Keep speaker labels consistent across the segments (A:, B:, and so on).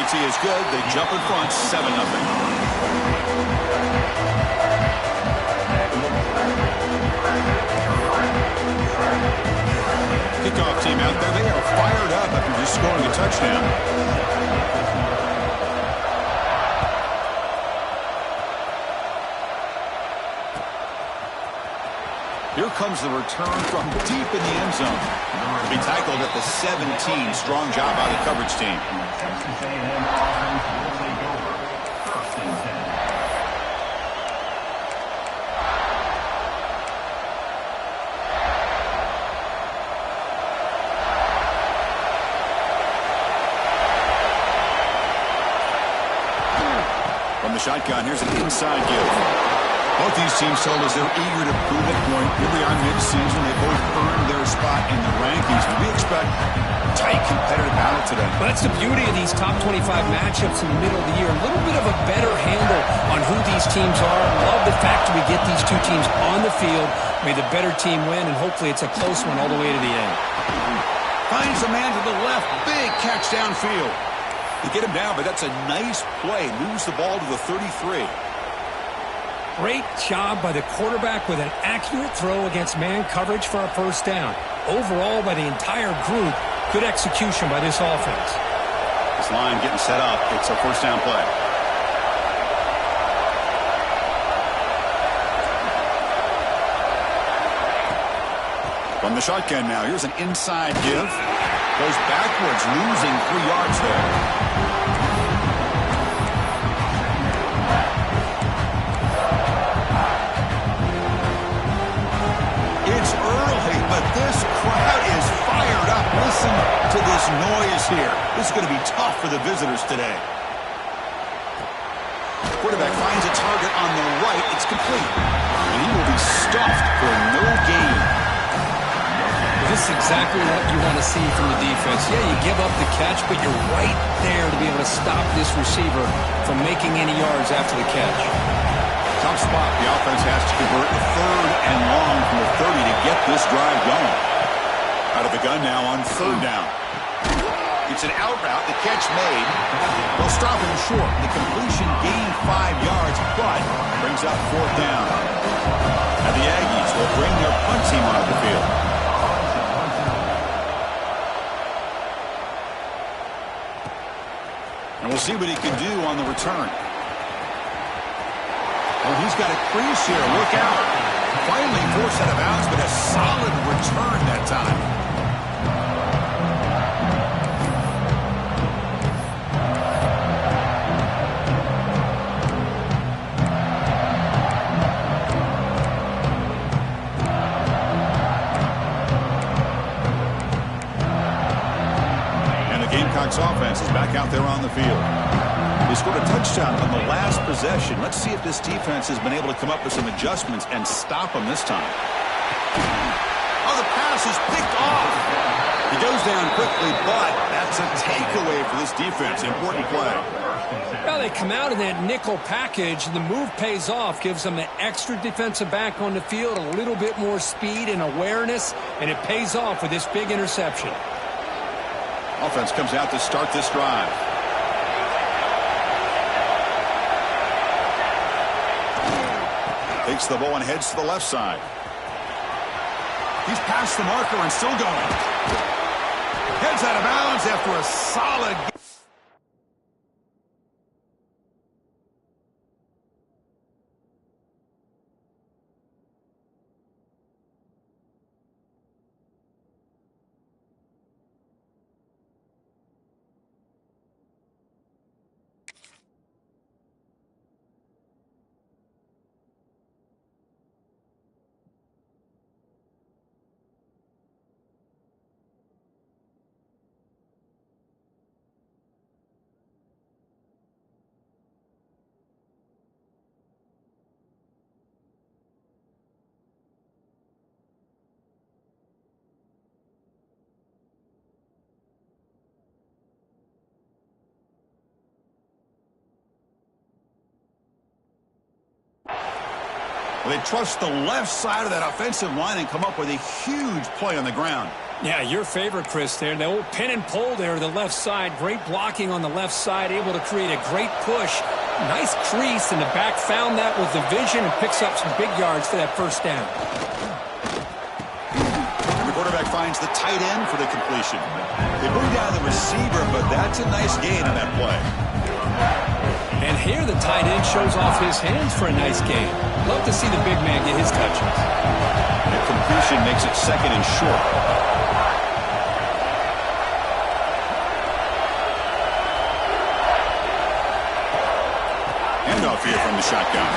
A: penalty is good. They jump in front 7-0. Kickoff team out there. They are fired up after just scoring a touchdown. Here comes the return from deep in the end zone. To be tackled at the 17. Strong job by the coverage team.
B: Tx A&M offense will take over. 1st and 10.
A: From the shotgun, here's an inside give. Both these teams told us they're eager to prove a point. Here we are mid-season. They both earned their spot in the rankings. We expect tight, competitive battle today.
C: Well, that's the beauty of these top 25 matchups in the middle of the year. A little bit of a better handle on who these teams are. Love the fact that we get these two teams on the field. May the better team win, and hopefully it's a close one all the way to the end.
A: Finds a man to the left. Big catch downfield. They get him down, but that's a nice play. Moves the ball to the 33.
C: Great job by the quarterback with an accurate throw against man coverage for a first down. Overall, by the entire group, good execution by this offense.
A: This line getting set up. It's a first down play. From the shotgun now, here's an inside give. Goes backwards, losing 3 yards there. It's early, but this crowd is fired up. Listen to this noise here. This is going to be tough for the visitors today. Quarterback finds a target on the right. It's complete. And he will be stuffed for no gain.
C: This is exactly what you want to see from the defense. Yeah, you give up the catch, but you're right there to be able to stop this receiver from making any yards after the catch.
A: Tough spot. The offense has to convert a 3rd and long from the 30 to get this drive going. Out of the gun now on 3rd down. It's an out route. The catch made. They'll stop him short. The completion gained 5 yards, but brings up 4th down. Now the Aggies will bring their punt team onto the field. And we'll see what he can do on the return. Oh, he's got a crease here. Look out. Finally forced out of bounds, but a solid return that time. And the Gamecocks offense is back out there on the field. They scored a touchdown on the last possession. Let's see if this defense has been able to come up with some adjustments and stop them this time. Oh, the pass is picked off. He goes down quickly, but that's a takeaway for this defense. Important play.
C: Well, they come out in that nickel package, and the move pays off, gives them an extra defensive back on the field, a little bit more speed and awareness, and it pays off with this big interception.
A: Offense comes out to start this drive. Takes the ball and heads to the left side. He's past the marker and still going. Heads out of bounds after a solid... They trust the left side of that offensive line and come up with a huge play on the ground.
C: Yeah, your favorite, Chris, there. The old pin and pull there to the left side. Great blocking on the left side, able to create a great push. Nice crease in the back. Found that with the vision and picks up some big yards for that first down.
A: The quarterback finds the tight end for the completion. They bring down the receiver, but that's a nice gain on that play.
C: And here the tight end shows off his hands for a nice gain. Love to see the big man get his touches.
A: The completion makes it second and short. Handoff here from the shotgun.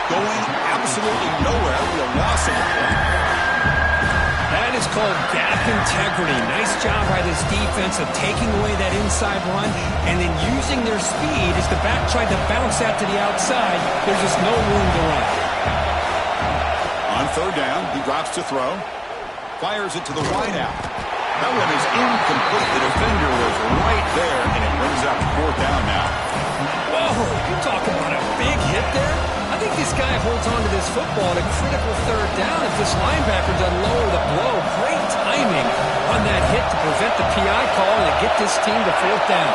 A: Going absolutely nowhere with a loss of the play.
C: That is called gap integrity. Nice job by this defense of taking away that inside run and then using their speed as the back tried to bounce out to the outside. There's just no room to run.
A: On third down, he drops to throw. Fires it to the wideout. That one is incomplete. The defender was right there, and it brings up fourth down now.
C: Whoa, you're talking about a big hit there? I think this guy holds on to this football at a critical third down if this linebacker doesn't lower the blow. Great timing on that hit to prevent the PI call and to get this team to fourth down.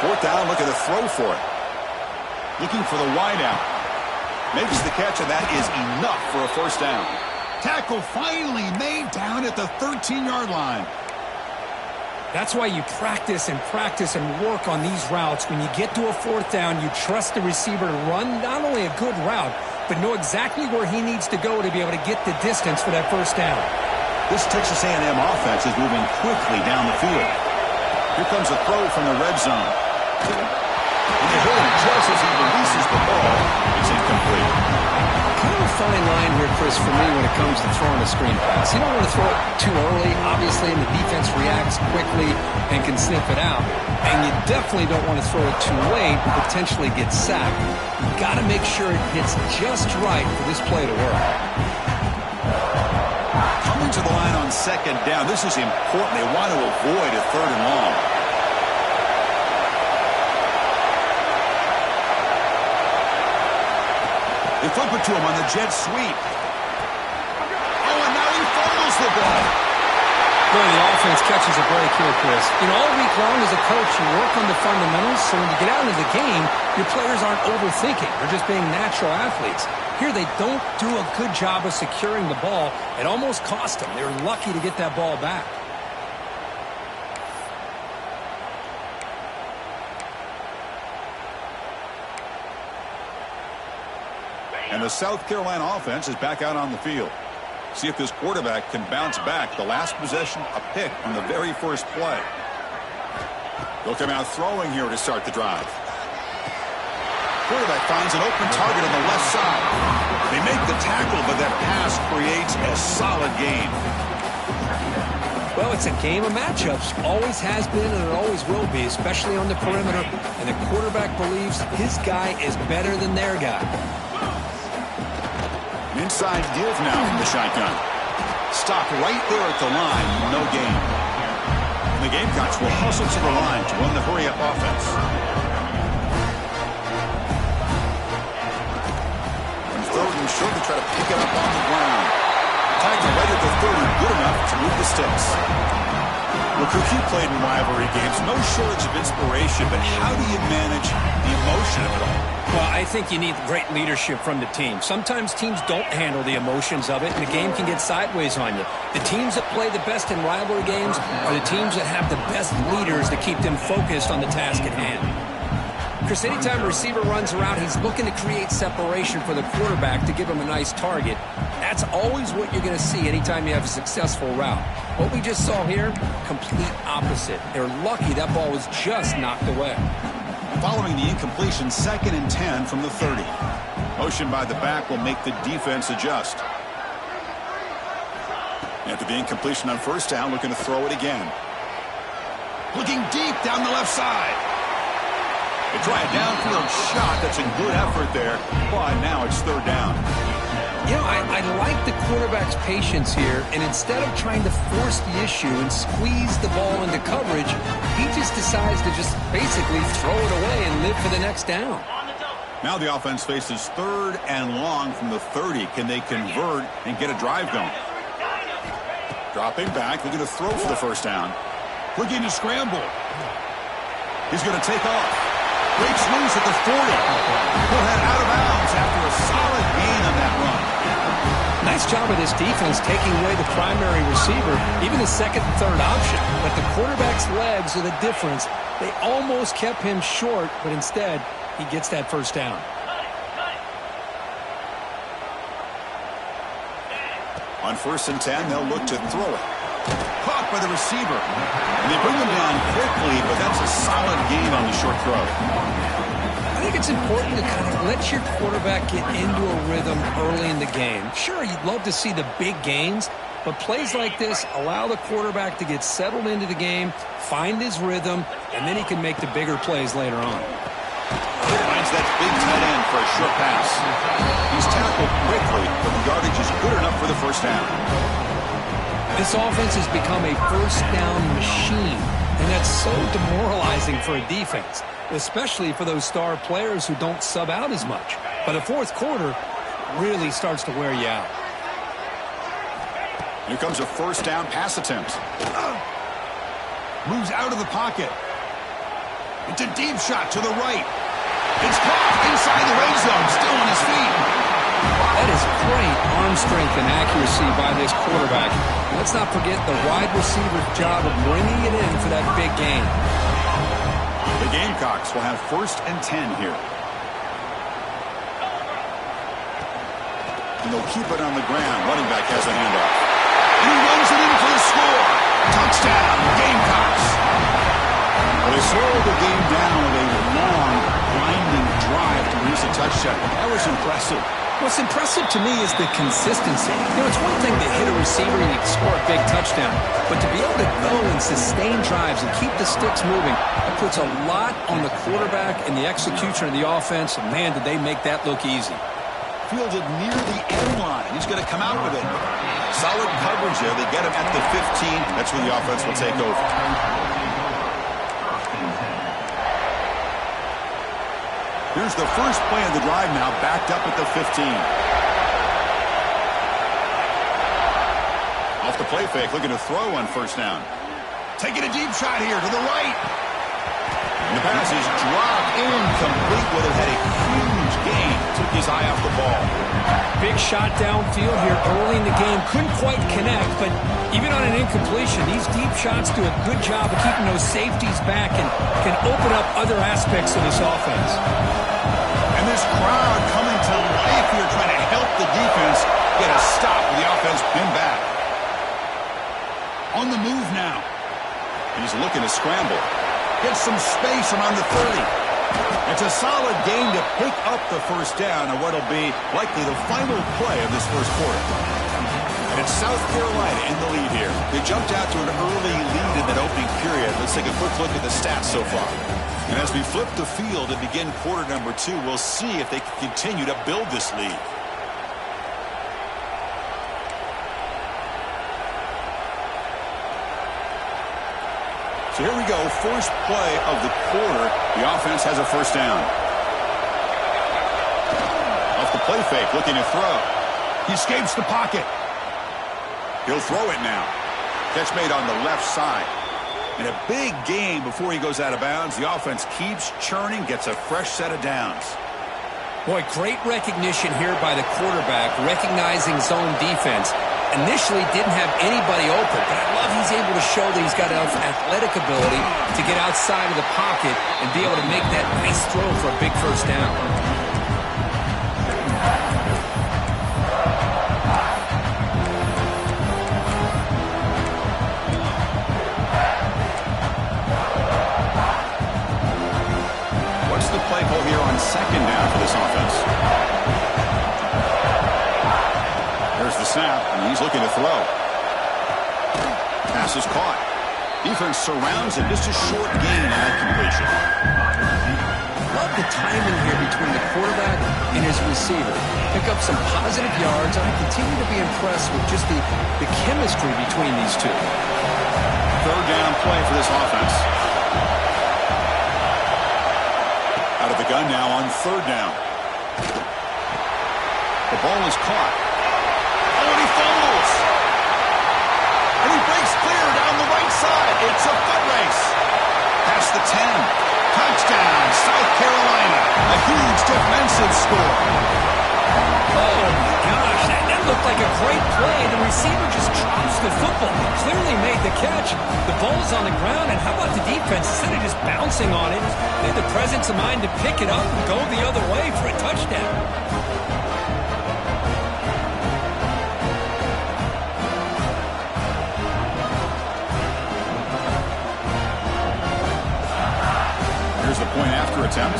A: Fourth down, look at the throw for it. Looking for the wideout. Makes the catch, and that is enough for a first down. Tackle finally made down at the 13-yard line.
C: That's why you practice and work on these routes. When you get to a fourth down, you trust the receiver to run not only a good route, but know exactly where he needs to go to be able to get the distance for that first down.
A: This Texas A&M offense is moving quickly down the field. Here comes a throw from the red zone. And they hit him just as he releases the ball. It's incomplete.
C: Kind of a fine line here, Chris, for me when it comes to throwing a screen pass. You don't want to throw it too early, obviously, and the defense reacts quickly and can sniff it out. And you definitely don't want to throw it too late, potentially get sacked. You've got to make sure it hits just right for this play to work.
A: Coming to the line on second down. This is important. They want to avoid a third and long. They flip it to him on the jet sweep. Oh, and now he fumbles the ball.
C: Boy, the offense catches a break here, Chris. You know, all week long as a coach, you work on the fundamentals, so when you get out into the game, your players aren't overthinking. They're just being natural athletes. Here, they don't do a good job of securing the ball. It almost cost them. They were lucky to get that ball back.
A: And the South Carolina offense is back out on the field. See if this quarterback can bounce back. The last possession, a pick on the very first play. They'll come out throwing here to start the drive. Quarterback finds an open target on the left side. They make the tackle, but that pass creates a solid gain.
C: Well, it's a game of matchups. Always has been and it always will be, especially on the perimeter. And the quarterback believes his guy is better than their guy.
A: Inside give now from the shotgun. Stopped right there at the line. No gain. And the Gamecocks will hustle to the line to run the hurry-up offense. And third and short to try to pick it up on the ground. Tackle right at the 30. Good enough to move the sticks. Well, Cook, you played in rivalry games. No shortage of inspiration, but how do you manage the emotion of it all?
C: Well, I think you need great leadership from the team. Sometimes teams don't handle the emotions of it, and the game can get sideways on you. The teams that play the best in rivalry games are the teams that have the best leaders to keep them focused on the task at hand. Chris, anytime a receiver runs around, he's looking to create separation for the quarterback to give him a nice target. That's always what you're going to see anytime you have a successful route. What we just saw here, complete opposite. They're lucky that ball was just knocked away.
A: Following the incompletion, 2nd and 10 from the 30. Motion by the back will make the defense adjust. After the incompletion on first down, looking to throw it again. Looking deep down the left side. They try a downfield shot. That's a good effort there, but now it's third down.
C: You know, I like the quarterback's patience here, and instead of trying to force the issue and squeeze the ball into coverage, he just decides to just basically throw it away and live for the next down.
A: Now the offense faces 3rd and long from the 30. Can they convert and get a drive going? Dropping back, looking to throw for the first down. Looking to scramble. He's going to take off. Breaks loose at the 40. He'll head out of bounds after a solid gain on that run.
C: Nice job of this defense taking away the primary receiver, even the second and third option. But the quarterback's legs are the difference. They almost kept him short, but instead, he gets that first down.
A: On 1st and 10, they'll look to throw it. Caught by the receiver. And they bring him down quickly, but that's a solid gain on the short throw.
C: I think it's important to kind of let your quarterback get into a rhythm early in the game. Sure, you'd love to see the big gains, but plays like this allow the quarterback to get settled into the game, find his rhythm, and then he can make the bigger plays later on.
A: Finds that big tight end for a short pass. He's tackled quickly, but the yardage is good enough for the first down.
C: This offense has become a first down machine, and that's so demoralizing for a defense, especially for those star players who don't sub out as much. By the fourth quarter, it really starts to wear you out.
A: Here comes a first down pass attempt. Moves out of the pocket. It's a deep shot to the right. It's caught inside the red zone, still on his feet.
C: That is great arm strength and accuracy by this quarterback. Let's not forget the wide receiver's job of bringing it in for that big gain.
A: The Gamecocks will have 1st and 10 here. And they'll keep it on the ground. Running back has a handoff. And he runs it in for the score. Touchdown, Gamecocks. Well, they slowed the game down with a long, winding drive to produce a touchdown. That was impressive.
C: What's impressive to me is the consistency. You know, it's one thing to hit a receiver and you can score a big touchdown, but to be able to go and sustain drives and keep the sticks moving, it puts a lot on the quarterback and the execution of the offense, and man, did they make that look easy.
A: Fielded near the end line. He's going to come out with it. Solid coverage there. They get him at the 15. That's where the offense will take over. Here's the first play of the drive now, backed up at the 15. Off the play fake, looking to throw on first down. Taking a deep shot here to the right. And the pass is dropped incomplete. Would have had a huge gain. Took his eye off the ball.
C: Big shot downfield here early in the game. Couldn't quite connect, but even on an incompletion, these deep shots do a good job of keeping those safeties back and can open up other aspects of this offense.
A: And this crowd coming to life here, trying to help the defense get a stop with the offense pinned back. On the move now. He's looking to scramble. Gets some space around the 30. It's a solid gain to pick up the first down on what will be likely the final play of this first quarter. And it's South Carolina in the lead here. They jumped out to an early lead in that opening period. Let's take a quick look at the stats so far. And as we flip the field and begin quarter number 2, we'll see if they can continue to build this lead. So here we go, first play of the quarter. The offense has a first down. Off the play fake, looking to throw. He escapes the pocket. He'll throw it now. Catch made on the left side. And a big gain before he goes out of bounds. The offense keeps churning, gets a fresh set of downs.
C: Boy, great recognition here by the quarterback, recognizing zone defense. Initially didn't have anybody open, but I love he's able to show that he's got enough athletic ability to get outside of the pocket and be able to make that nice throw for a big first down.
A: What's the play call here on second down for this offense? There's the snap, and he's looking to throw. Pass is caught. Defense surrounds him. Just a short gain on that completion.
C: Love the timing here between the quarterback and his receiver. Pick up some positive yards, and I continue to be impressed with just the chemistry between these two.
A: Third down play for this offense. Out of the gun now on third down. The ball is caught. And he fumbles. And the 10. Touchdown, South Carolina. A huge defensive score.
C: Oh, my gosh. That looked like a great play. The receiver just drops the football. Clearly made the catch. The ball's on the ground, and how about the defense? Instead of just bouncing on it, they had the presence of mind to pick it up and go the other way for a touchdown.
A: Here's the point after attempt.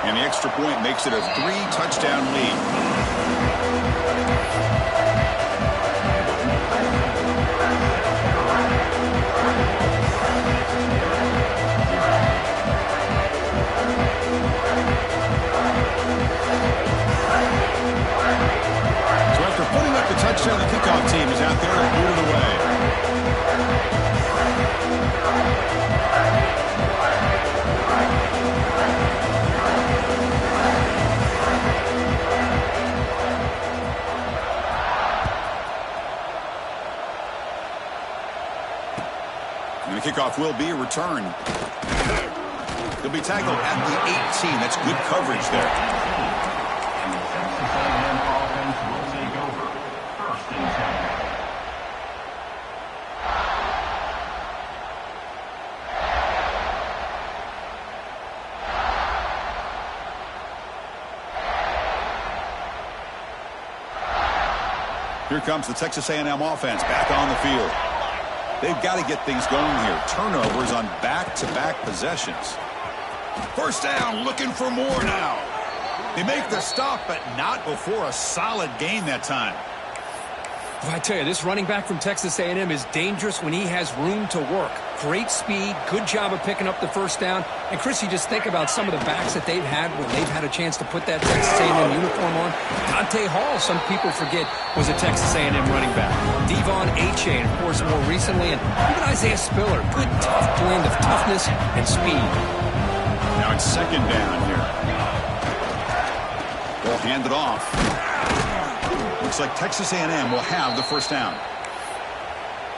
A: And the extra point makes it a 3-touchdown lead. So after putting up the touchdown, the kickoff team is out there and moving away. And the kickoff will be a return. He'll be tackled at the 18. That's good coverage there.
B: And the Texas A&M offense will take over. 1st and 10.
A: Here comes the Texas A&M offense back on the field. They've got to get things going here. Turnovers on back-to-back possessions. First down, looking for more now. They make the stop, but not before a solid gain that time.
C: Well, I tell you, this running back from Texas A&M is dangerous when he has room to work. Great speed, good job of picking up the first down. And, Chris, you just think about some of the backs that they've had when they've had a chance to put that Texas A&M uniform on. Dante Hall, some people forget, was a Texas A&M running back. Devon Achane, of course, more recently. And even Isaiah Spiller, good, tough blend of toughness and speed.
A: Now it's second down here. Ball handed off. Looks like Texas A&M will have the first down.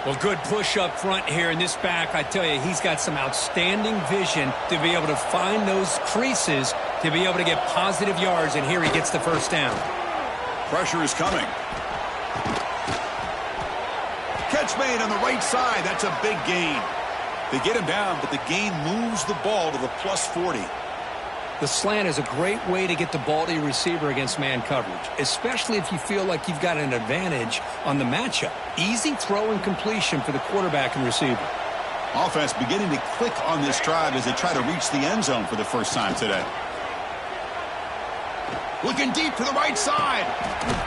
C: Well, good push up front here in this back. I tell you, he's got some outstanding vision to be able to find those creases, to be able to get positive yards, and here he gets the first down.
A: Pressure is coming. Catch made on the right side. That's a big gain. They get him down, but the gain moves the ball to the +40.
C: The slant is a great way to get the ball to your receiver against man coverage, especially if you feel like you've got an advantage on the matchup. Easy throw and completion for the quarterback and receiver.
A: Offense beginning to click on this drive as they try to reach the end zone for the first time today. Looking deep to the right side.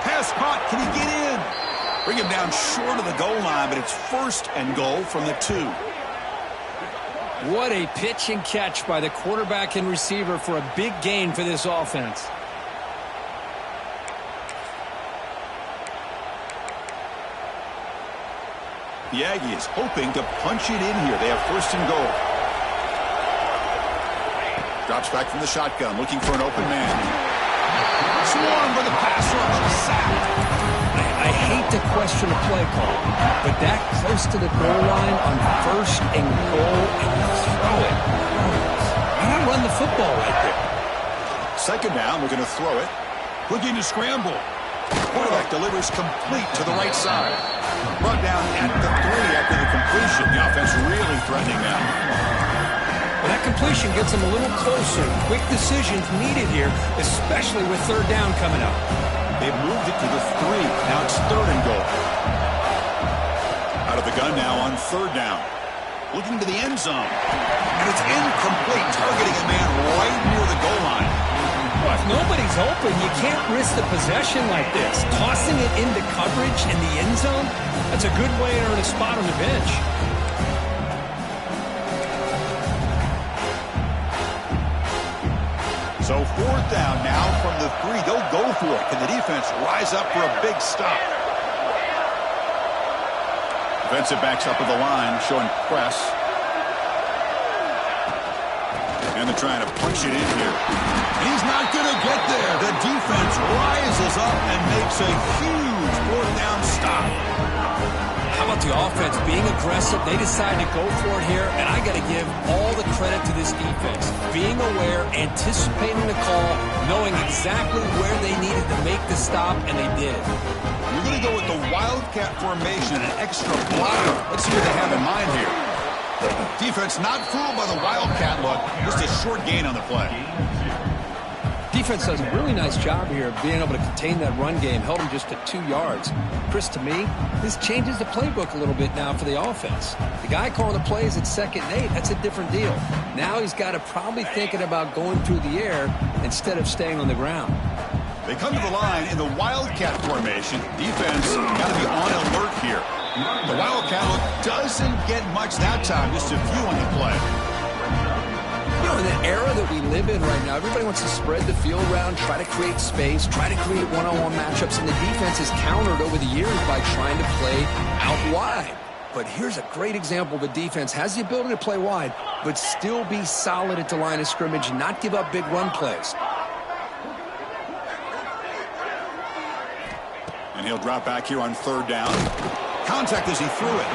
A: Pass caught. Can he get in? Bring him down short of the goal line, but it's 1st and goal from the 2.
C: What a pitch and catch by the quarterback and receiver for a big gain for this offense.
A: The Aggies hoping to punch it in here. They have 1st and goal. Drops back from the shotgun, looking for an open man. Swarmed by the pass rush. Sacked.
C: I hate to question a play call, but that close to the goal line on 1st and goal and you throw it. Why not run the football right there?
A: Second down, we're going to throw it. Looking to scramble. Quarterback delivers complete to the right side. Brought down at the 3 after the completion. The offense really threatening now.
C: Well, that completion gets them a little closer. Quick decisions needed here, especially with 3rd down coming up.
A: They've moved it to the 3. Now it's 3rd and goal. Out of the gun now on 3rd down. Looking to the end zone. And it's incomplete, targeting a man right near the goal line.
C: Well, if nobody's open, you can't risk the possession like this. Tossing it into coverage in the end zone, that's a good way to earn a spot on the bench.
A: So 4th down now from the 3. They'll go for it. Can the defense rise up for a big stop? Defensive backs up at the line, showing press. And they're trying to punch it in here. And he's not going to get there. The defense rises up and makes a huge 4th down stop.
C: How about the offense being aggressive? They decide to go for it here, and I got to give all the credit to this defense. Being aware, anticipating the call, knowing exactly where they needed to make the stop, and they did.
A: We're going to go with the Wildcat formation and an extra blocker. Let's see what they have in mind here. Defense not fooled by the Wildcat look. Just a short gain on the play.
C: Defense does a really nice job here of being able to contain that run game. Held him just to 2 yards. Chris, to me, this changes the playbook a little bit now for the offense. The guy calling the plays at 2nd and 8, that's a different deal. Now he's got to probably thinking about going through the air instead of staying on the ground.
A: They come to the line in the Wildcat formation. Defense got to be on alert here. The Wildcat look doesn't get much that time, just a few on the play.
C: You know, in the era that we live in right now, everybody wants to spread the field around, try to create space, try to create one-on-one matchups, and the defense is countered over the years by trying to play out wide. But here's a great example of a defense has the ability to play wide, but still be solid at the line of scrimmage, not give up big run plays.
A: And he'll drop back here on 3rd down. Contact as he threw it.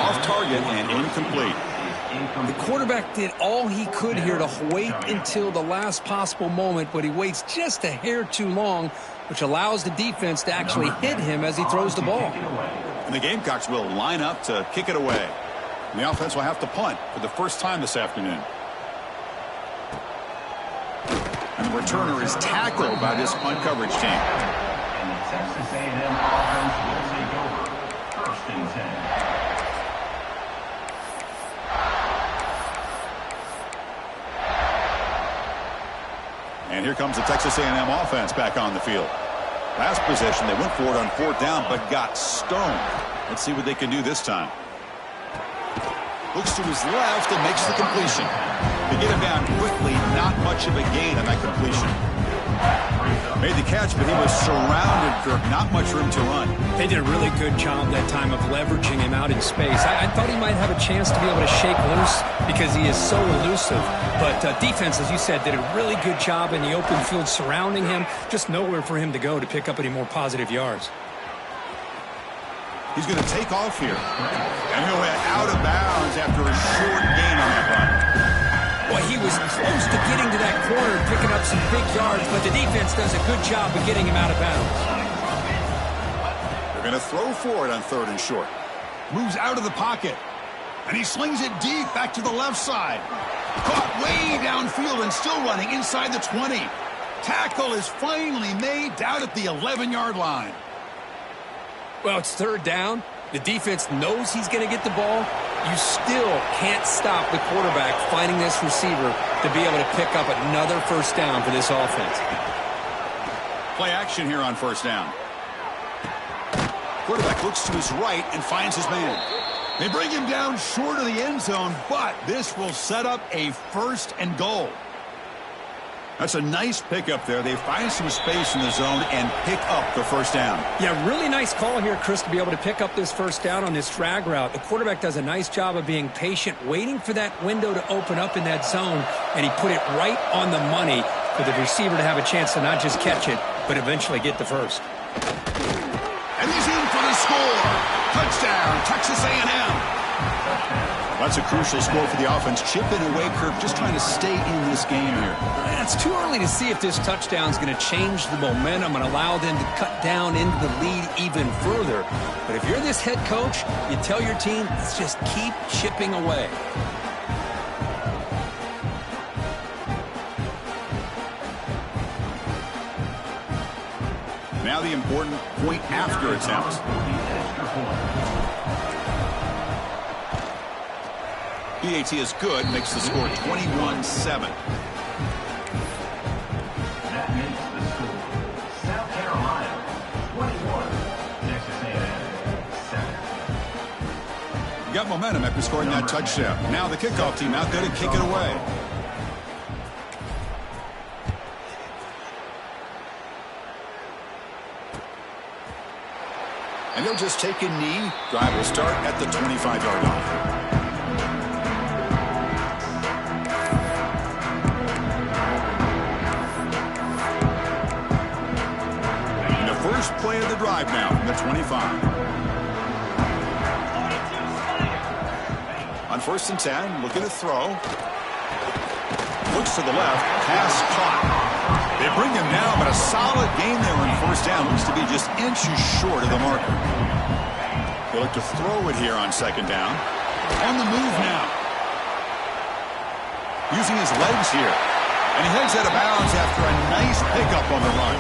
A: Off target and incomplete.
C: The quarterback did all he could here to wait until the last possible moment, but he waits just a hair too long, which allows the defense to actually hit him as he throws the ball.
A: And the Gamecocks will line up to kick it away. And the offense will have to punt for the first time this afternoon. And the returner is tackled by this punt coverage team.
B: And the Texas A&M offense will take over. 1st and 10.
A: And here comes the Texas A&M offense back on the field. Last possession, they went for it on 4th down, but got stoned. Let's see what they can do this time. Looks to his left and makes the completion. They get him down quickly, not much of a gain on that completion. Made the catch, but he was surrounded, Kirk. Not much room to run.
C: They did a really good job that time of leveraging him out in space. I thought he might have a chance to be able to shake loose because he is so elusive. But defense, as you said, did a really good job in the open field surrounding him. Just nowhere for him to go to pick up any more positive yards.
A: He's going to take off here. And he'll head out of bounds after a short gain on that run.
C: Well, he was close to getting to that corner and picking up some big yards, but the defense does a good job of getting him out of bounds.
A: They're going to throw for it on 3rd and short. Moves out of the pocket. And he slings it deep back to the left side. Caught way downfield and still running inside the 20. Tackle is finally made down at the 11-yard line.
C: Well, it's 3rd down. The defense knows he's going to get the ball. You still can't stop the quarterback finding this receiver to be able to pick up another 1st down for this offense.
A: Play action here on 1st down. Quarterback looks to his right and finds his man. They bring him down short of the end zone, but this will set up a 1st and goal. That's a nice pickup there. They find some space in the zone and pick up the 1st down.
C: Yeah, really nice call here, Chris, to be able to pick up this 1st down on this drag route. The quarterback does a nice job of being patient, waiting for that window to open up in that zone, and he put it right on the money for the receiver to have a chance to not just catch it, but eventually get the 1st.
A: And he's in for the score. Touchdown, Texas A&M. That's a crucial score for the offense. Chipping away, Kirk, just trying to stay in this game here.
C: It's too early to see if this touchdown is going to change the momentum and allow them to cut down into the lead even further. But if you're this head coach, you tell your team, let's just keep chipping away.
A: Now the important point after attempt. PAT is good, makes the score 21-7.
B: That makes the score South Carolina 21, Texas A&M 7.
A: Got momentum after scoring that touchdown. Now the kickoff team out there to kick it away. And they'll just take a knee. Drive will start at the 25-yard line. First play of the drive now from the 25. On 1st and 10, looking to throw. Looks to the left, pass caught. They bring him down, but a solid gain there on 1st down. Looks to be just inches short of the marker. They look to throw it here on 2nd down. On the move now. Using his legs here. And he heads out of bounds after a nice pickup on the run.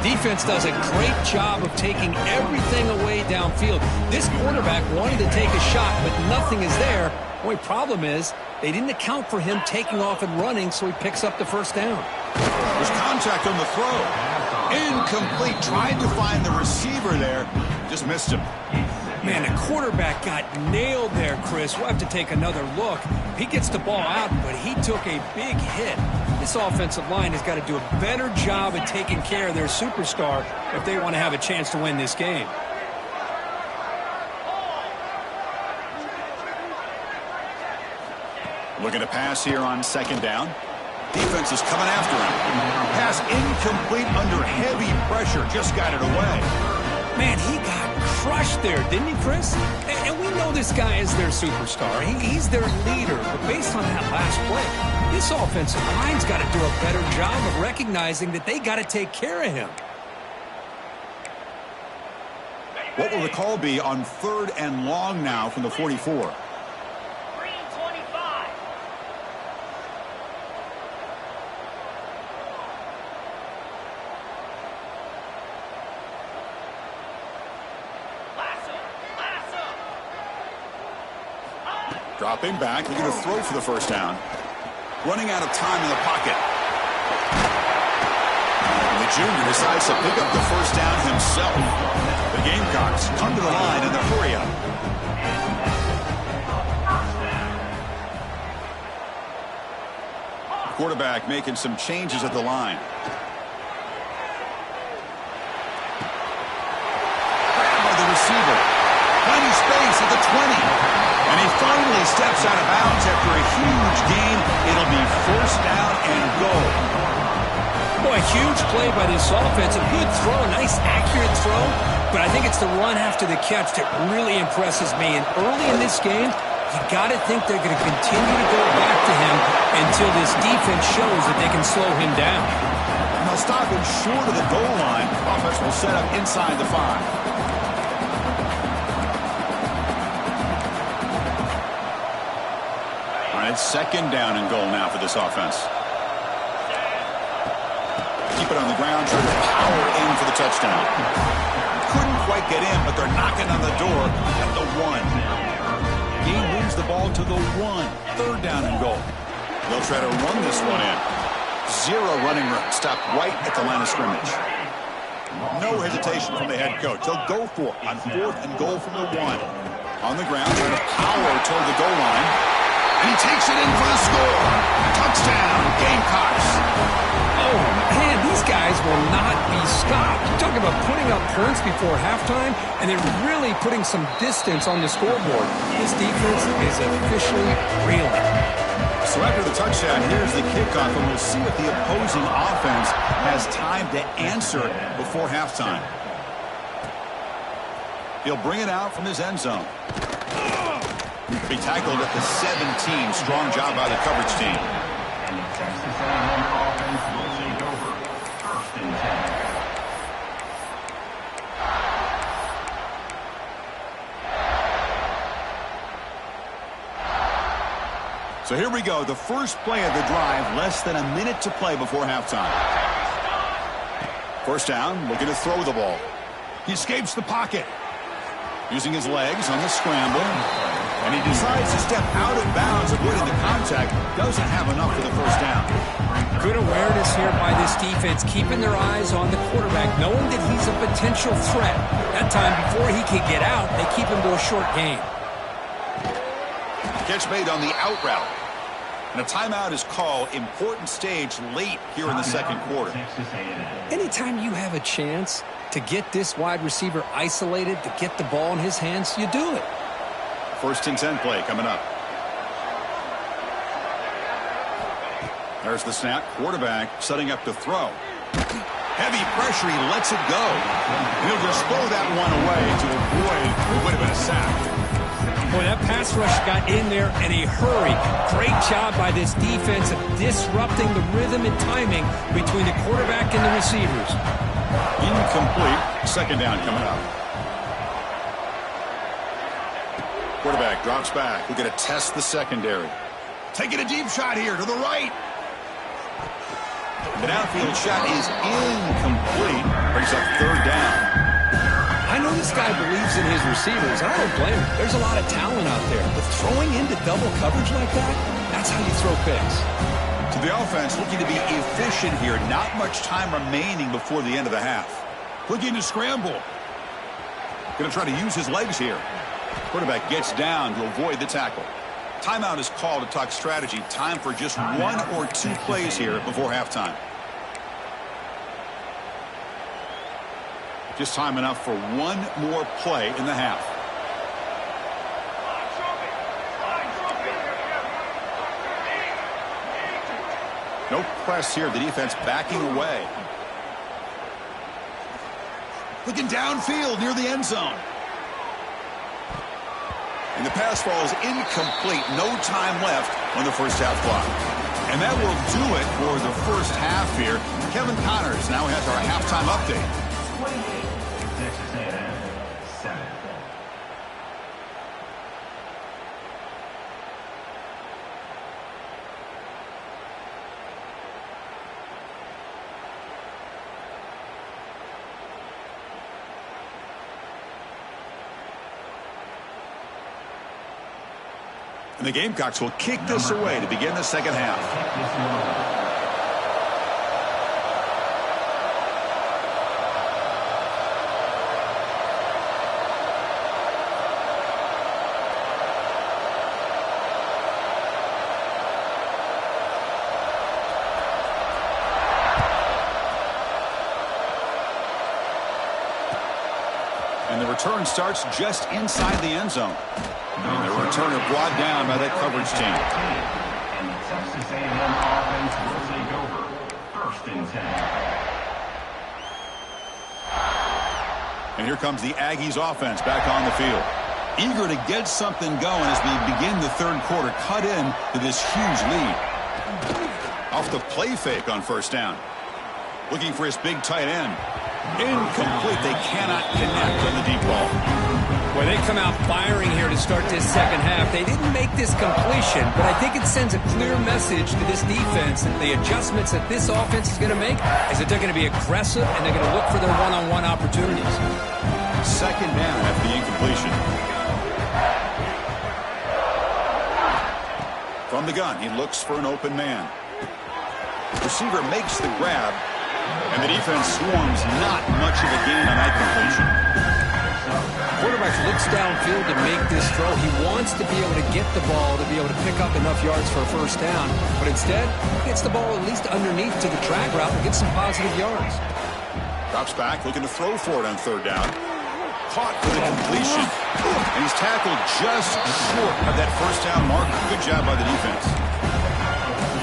C: Defense does a great job of taking everything away downfield. This quarterback wanted to take a shot, but nothing is there. The only problem is they didn't account for him taking off and running, so he picks up the 1st down.
A: There's contact on the throw. Incomplete. Tried to find the receiver there. Just missed him.
C: Man, the quarterback got nailed there, Chris. We'll have to take another look. He gets the ball out, but he took a big hit. This offensive line has got to do a better job at taking care of their superstar if they want to have a chance to win this game.
A: Looking to pass here on 2nd down. Defense is coming after him. Pass incomplete under heavy pressure. Just got it away.
C: Man, he got crushed there, didn't he, Chris? And we know this guy is their superstar. He's their leader. But based on that last play, this offensive line's got to do a better job of recognizing that they got to take care of him.
A: What will the call be on 3rd and long now from the 44? Dropping back, looking to throw for the 1st down. Running out of time in the pocket. And the junior decides to pick up the 1st down himself. The Gamecocks come to the line in the hurry up. Quarterback making some changes at the line. Grabbed by the receiver. Plenty space at the 20. And he finally steps out of bounds after a huge gain. It'll be 1st down and goal.
C: Boy, huge play by this offense. A good throw, a nice accurate throw. But I think it's the run after the catch that really impresses me. And early in this game, you got to think they're going to continue to go back to him until this defense shows that they can slow him down.
A: And they'll stop him short of the goal line. Offense will set up inside the 5. It's 2nd down and goal now for this offense. Keep it on the ground, trying to power in for the touchdown. Couldn't quite get in, but they're knocking on the door at the 1. He moves the ball to the 1. 3rd down and goal. They'll try to run this one in. 0 running room. Stopped right at the line of scrimmage. No hesitation from the head coach. They'll go for it on 4th and goal from the 1. On the ground, trying to power toward the goal line. And he takes it in for the score. Touchdown, Gamecocks.
C: Oh, man, these guys will not be stopped. You're talking about putting up points before halftime, and then really putting some distance on the scoreboard. This defense is officially reeling.
A: So after the touchdown, here's the kickoff, and we'll see what the opposing offense has time to answer before halftime. He'll bring it out from his end zone. Be tackled at the 17. Strong job by the coverage team.
B: And the Texas A&M offense will take over. 1st and 10.
A: So here we go. The first play of the drive. Less than a minute to play before halftime. 1st down. Looking to throw the ball. He escapes the pocket. Using his legs on the scramble. And he decides to step out of bounds, avoiding the contact. Doesn't have enough for the 1st down.
C: Good awareness here by this defense, keeping their eyes on the quarterback, knowing that he's a potential threat. That time, before he could get out, they keep him to a short gain.
A: Catch made on the out route. And a timeout is called. Important stage late here in the 2nd quarter.
B: Texas A&M.
C: Anytime you have a chance to get this wide receiver isolated, to get the ball in his hands, you do it.
A: 1st and 10 play coming up. There's the snap. Quarterback setting up to throw. Heavy pressure. He lets it go. He'll just throw that one away to avoid what would have been a sack.
C: Boy, that pass rush got in there in a hurry. Great job by this defense of disrupting the rhythm and timing between the quarterback and the receivers.
A: Incomplete. Second down coming up. Quarterback drops back. We're going to test the secondary. Taking a deep shot here to the right. The downfield shot is incomplete. Brings up third down.
C: I know this guy believes in his receivers, and I don't blame him. There's a lot of talent out there. But throwing into double coverage like that, that's how you throw picks.
A: To the offense, looking to be efficient here. Not much time remaining before the end of the half. Looking to scramble. Going to try to use his legs here. Quarterback gets down to avoid the tackle. Timeout is called to talk strategy. Time for just one or two plays here before halftime. Just time enough for one more play in the half. No press here. The defense backing away. Looking downfield near the end zone. And the pass falls incomplete. No time left on the first half clock. And that will do it for the first half here. Kevin Connors now has our halftime update.
B: Texas A&M 7.
A: And the Gamecocks will kick this away to begin the second half. And the return starts just inside the end zone. And the returner brought down by that coverage team.
B: And the Texas A&M offense will take over. First and 10.
A: And here comes the Aggies offense back on the field. Eager to get something going as we begin the third quarter. Cut in to this huge lead. Off the play fake on first down. Looking for his big tight end. Incomplete. They cannot connect on the deep ball.
C: Well, they come out firing here to start this second half. They didn't make this completion, but I think it sends a clear message to this defense that the adjustments that this offense is going to make is that they're going to be aggressive and they're going to look for their one-on-one opportunities.
A: Second down after the incompletion. From the gun, he looks for an open man. Receiver makes the grab, and the defense swarms. Not much of a gain on that completion.
C: Quarterback looks downfield to make this throw. He wants to be able to get the ball to be able to pick up enough yards for a first down, but instead gets the ball at least underneath to the drag route and gets some positive yards.
A: Drops back, looking to throw for it on third down. Caught for the completion, and he's tackled just short of that first down marker. Good job by the defense.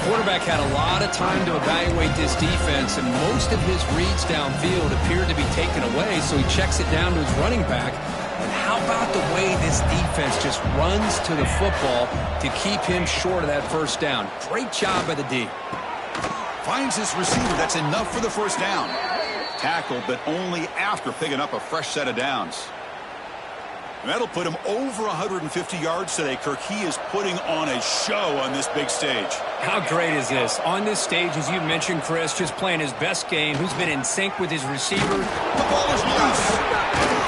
C: The quarterback had a lot of time to evaluate this defense, and most of his reads downfield appeared to be taken away, so he checks it down to his running back. And how about the way this defense just runs to the football to keep him short of that first down? Great job by the D.
A: Finds his receiver. That's enough for the first down. Tackled, but only after picking up a fresh set of downs. And that'll put him over 150 yards today. Kirk, he is putting on a show on this big stage.
C: How great is this? On this stage, as you mentioned, Chris, just playing his best game. Who's been in sync with his receiver.
A: The ball is loose.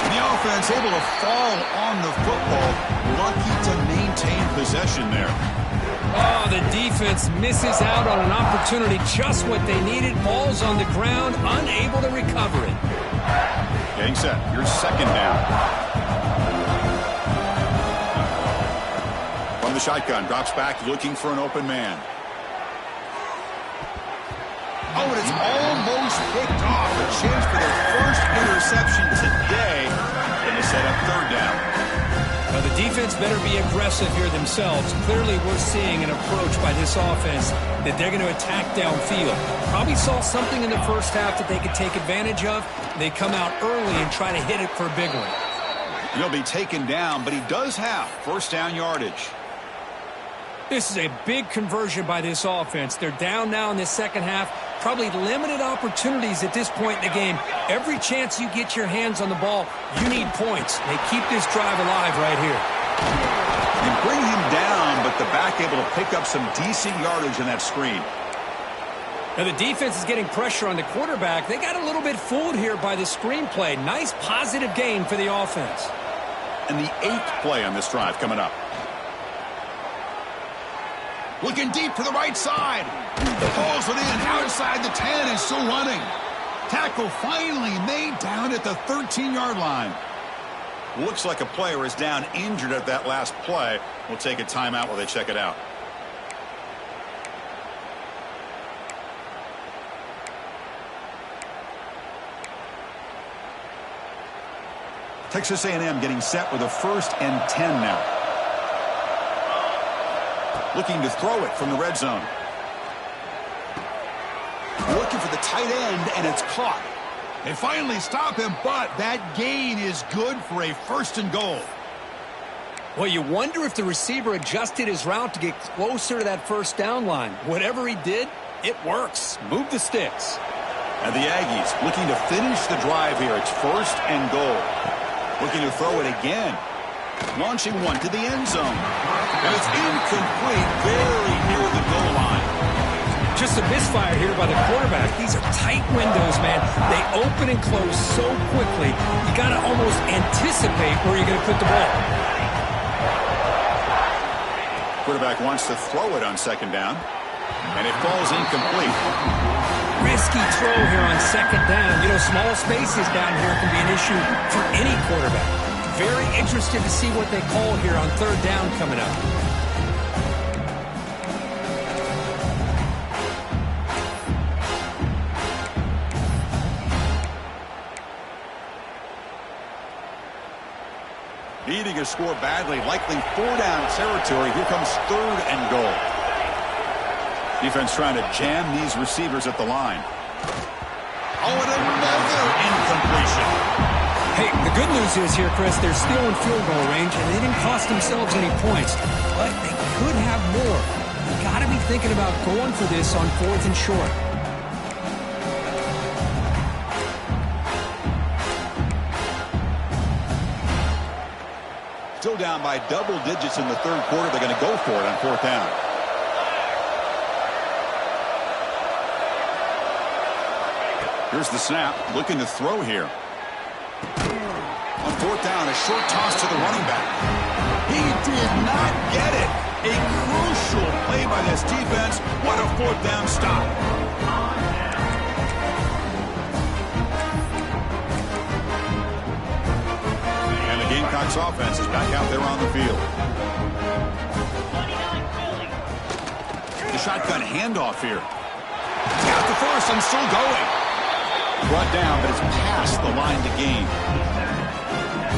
A: The offense able to fall on the football. Lucky to maintain possession there.
C: Oh, the defense misses out on an opportunity. Just what they needed. Ball's on the ground, unable to recover it.
A: Getting set. Here's second down. From the shotgun, drops back, looking for an open man. Oh, and it's almost picked off. A chance for their first interception today. And they set up third down.
C: Now, the defense better be aggressive here themselves. Clearly, we're seeing an approach by this offense that they're going to attack downfield. Probably saw something in the first half that they could take advantage of. They come out early and try to hit it for a big one.
A: And he'll be taken down, but he does have first down yardage.
C: This is a big conversion by this offense. They're down now in the second half. Probably limited opportunities at this point in the game. Every chance you get your hands on the ball, you need points. They keep this drive alive right here.
A: And bring him down, but the back able to pick up some decent yardage in that screen.
C: Now the defense is getting pressure on the quarterback. They got a little bit fooled here by the screenplay. Nice positive gain for the offense.
A: And the 8th play on this drive coming up. Looking deep to the right side. Pulls it in outside the 10 and still running. Tackle finally made down at the 13-yard line. Looks like a player is down injured at that last play. We'll take a timeout while they check it out. Texas A&M getting set with a 1st and 10 now. Looking to throw it from the red zone. Looking for the tight end, and it's caught. They finally stop him, but that gain is good for a 1st and goal.
C: Well, you wonder if the receiver adjusted his route to get closer to that first down line. Whatever he did, it works. Move the sticks.
A: And the Aggies looking to finish the drive here. It's 1st and goal. Looking to throw it again. Launching one to the end zone. And it's incomplete, very near the goal line.
C: Just a misfire here by the quarterback. These are tight windows, man. They open and close so quickly, you got to almost anticipate where you're going to put the ball.
A: Quarterback wants to throw it on 2nd down, and it falls incomplete.
C: Risky throw here on 2nd down. You know, small spaces down here can be an issue for any quarterback. Very interested to see what they call here on 3rd down coming up.
A: Needing a score badly, likely 4-down territory. Here comes 3rd and goal. Defense trying to jam these receivers at the line. Oh, and another incompletion.
C: Hey, the good news is here, Chris, they're still in field goal range, and they didn't cost themselves any points. But they could have more. You got to be thinking about going for this on 4th and short.
A: Still down by double digits in the 3rd quarter. They're going to go for it on 4th down. Here's the snap. Looking to throw here. On 4th down, a short toss to the running back. He did not get it. A crucial play by this defense. What a 4th down stop. And the Gamecocks offense is back out there on the field. The shotgun handoff here. Got the first and still going. Brought down, but it's past the line to gain.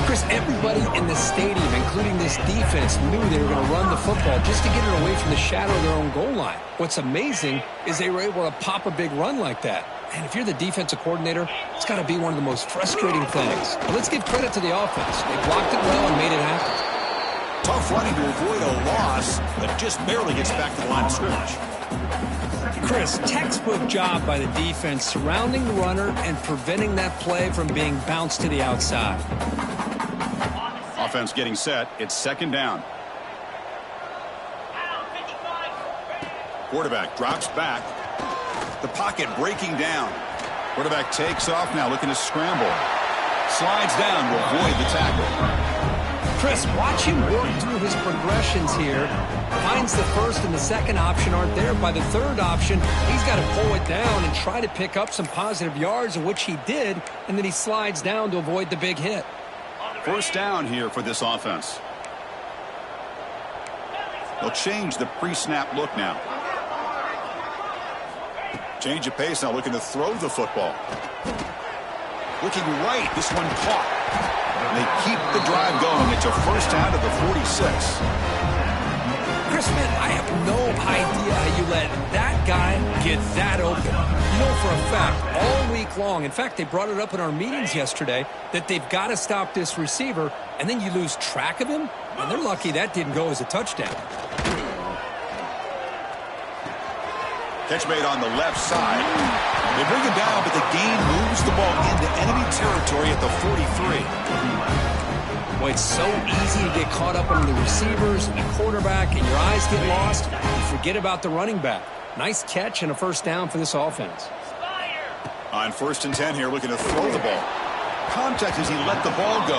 C: Chris, everybody in the stadium, including this defense, knew they were going to run the football just to get it away from the shadow of their own goal line. What's amazing is they were able to pop a big run like that. And if you're the defensive coordinator, it's got to be one of the most frustrating things. But let's give credit to the offense. They blocked it well and made it happen.
A: Tough running to avoid a loss, but just barely gets back to the line of scrimmage.
C: Chris, textbook job by the defense surrounding the runner and preventing that play from being bounced to the outside.
A: Offense getting set. It's 2nd down. Quarterback drops back. The pocket breaking down. Quarterback takes off now, looking to scramble. Slides down to avoid the tackle.
C: Chris, watch him work through his progressions here. Finds the 1st and the 2nd option aren't there. By the 3rd option, he's got to pull it down and try to pick up some positive yards, which he did, and then he slides down to avoid the big hit.
A: 1st down here for this offense. They'll change the pre-snap look now. Change of pace now, looking to throw the football. Looking right, this one caught. And they keep the drive going. It's a 1st down to the 46.
C: Chris, man, I have no idea how you let that guy get that open. You know for a fact, all week long, in fact, they brought it up in our meetings yesterday, that they've got to stop this receiver, and then you lose track of him? And they're lucky that didn't go as a touchdown.
A: Catch made on the left side. They bring it down, but the gain moves the ball into enemy territory at the 43.
C: Boy, it's so easy to get caught up on the receivers and the quarterback, and your eyes get lost. You forget about the running back. Nice catch and a first down for this offense.
A: On 1st and 10 here, looking to throw the ball. Contact as he let the ball go.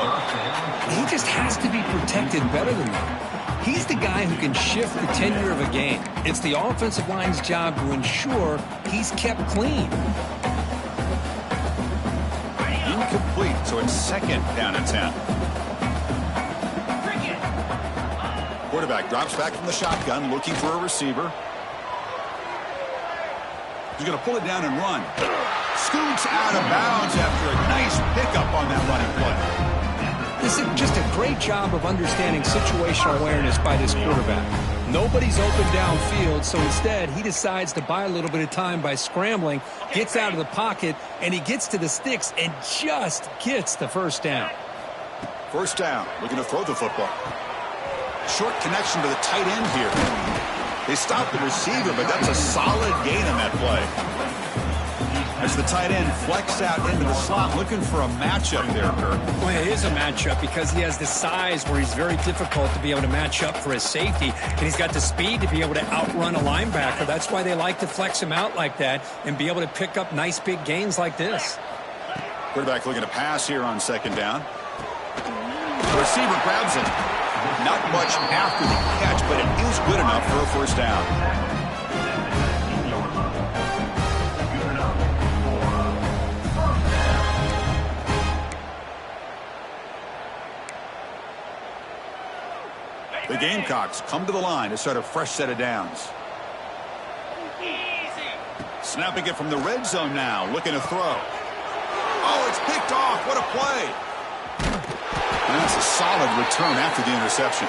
C: He just has to be protected better than that. He's the guy who can shift the tenure of a game. It's the offensive line's job to ensure he's kept clean.
A: Incomplete, so it's 2nd down and 10. Quarterback drops back from the shotgun, looking for a receiver. He's going to pull it down and run. Scoots out of bounds after a nice pickup on that running play.
C: This is just a great job of understanding situational awareness by this quarterback. Nobody's open downfield, so instead he decides to buy a little bit of time by scrambling, gets out of the pocket, and he gets to the sticks and just gets the first down.
A: First down, looking to throw the football. Short connection to the tight end here. They stopped the receiver, but that's a solid gain on that play. As the tight end flex out into the slot, looking for a matchup there, Kirk.
C: Well, it is a matchup because he has the size where he's very difficult to be able to match up for his safety, and he's got the speed to be able to outrun a linebacker. That's why they like to flex him out like that and be able to pick up nice big gains like this.
A: Quarterback looking to pass here on 2nd down. The receiver grabs it. Not much after the catch, but it is good enough for a first down. The Gamecocks come to the line to start a fresh set of downs. Snapping it from the red zone now, looking to throw. Oh, it's picked off. What a play. And that's a solid return after the interception.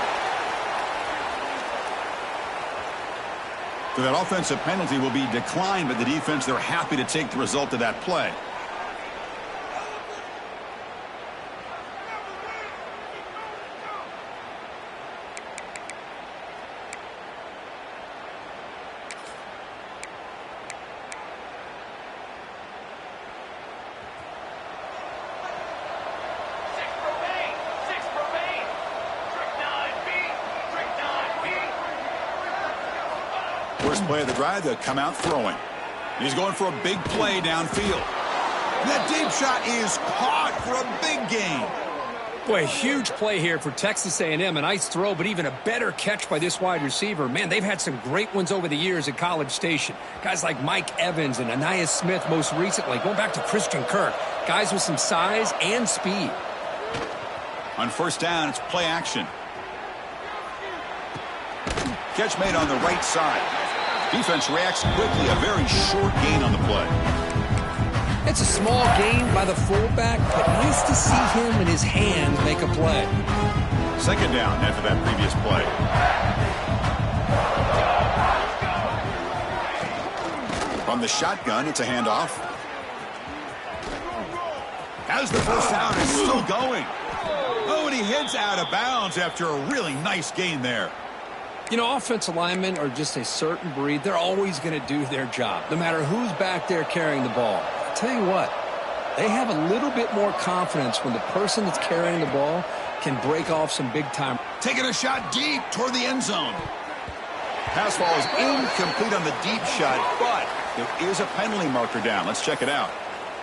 A: So that offensive penalty will be declined by the defense. They're happy to take the result of that play. First play of the drive, they'll come out throwing. He's going for a big play downfield. That deep shot is caught for a big gain.
C: Boy, a huge play here for Texas A&M. A nice throw, but even a better catch by this wide receiver. Man, they've had some great ones over the years at College Station. Guys like Mike Evans and Anais Smith most recently. Going back to Christian Kirk. Guys with some size and speed.
A: On first down, it's play action. Catch made on the right side. Defense reacts quickly. A very short gain on the play.
C: It's a small gain by the fullback, but nice to see him and his hands make a play.
A: 2nd down after that previous play. From the shotgun, it's a handoff. Has the first down and still going. Oh, and he heads out of bounds after a really nice gain there.
C: You know, offensive linemen are just a certain breed. They're always going to do their job, no matter who's back there carrying the ball. I'll tell you what, they have a little bit more confidence when the person that's carrying the ball can break off some big time.
A: Taking a shot deep toward the end zone. Pass ball is incomplete on the deep shot, but there is a penalty marker down. Let's check it out.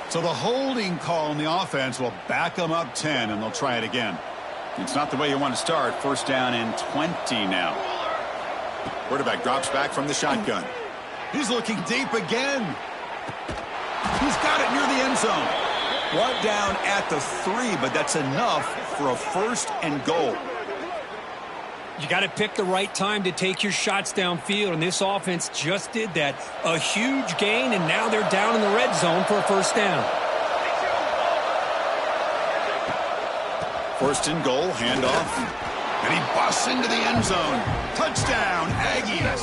A: So the holding call on the offense will back them up 10, and they'll try it again. It's not the way you want to start. First down and 20 now. Quarterback drops back from the shotgun. He's looking deep again. He's got it near the end zone. Brought down at the 3, but that's enough for a 1st and goal.
C: You got to pick the right time to take your shots downfield, and this offense just did that. A huge gain, and now they're down in the red zone for a first down.
A: 1st and goal, handoff. And he busts into the end zone. Touchdown, Aggies.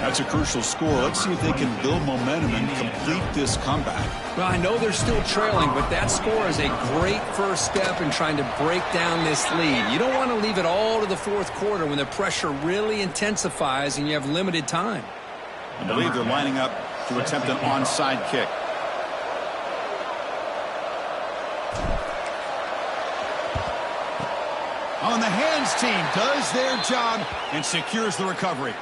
A: That's a crucial score. Let's see if they can build momentum and complete this comeback.
C: Well, I know they're still trailing, but that score is a great first step in trying to break down this lead. You don't want to leave it all to the fourth quarter when the pressure really intensifies and you have limited time.
A: I believe they're lining up to attempt an onside kick. On the hands team does their job and secures the recovery.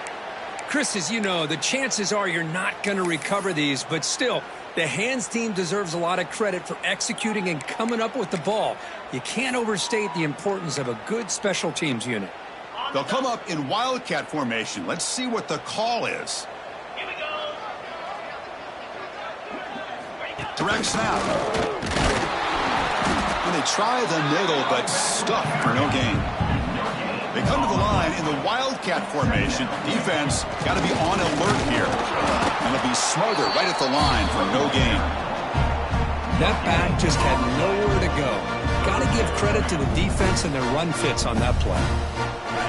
C: Chris, as you know, the chances are you're not going to recover these, but still, the hands team deserves a lot of credit for executing and coming up with the ball. You can't overstate the importance of a good special teams unit.
A: They'll come up in wildcat formation. Let's see what the call is.
B: Here we go.
A: Direct snap. And they try the middle, but stuck for no gain. They come to the line in the wildcat formation. Defense got to be on alert here. And they'll be smothered right at the line for no gain.
C: That back just had nowhere to go. Got to give credit to the defense and their run fits on that play.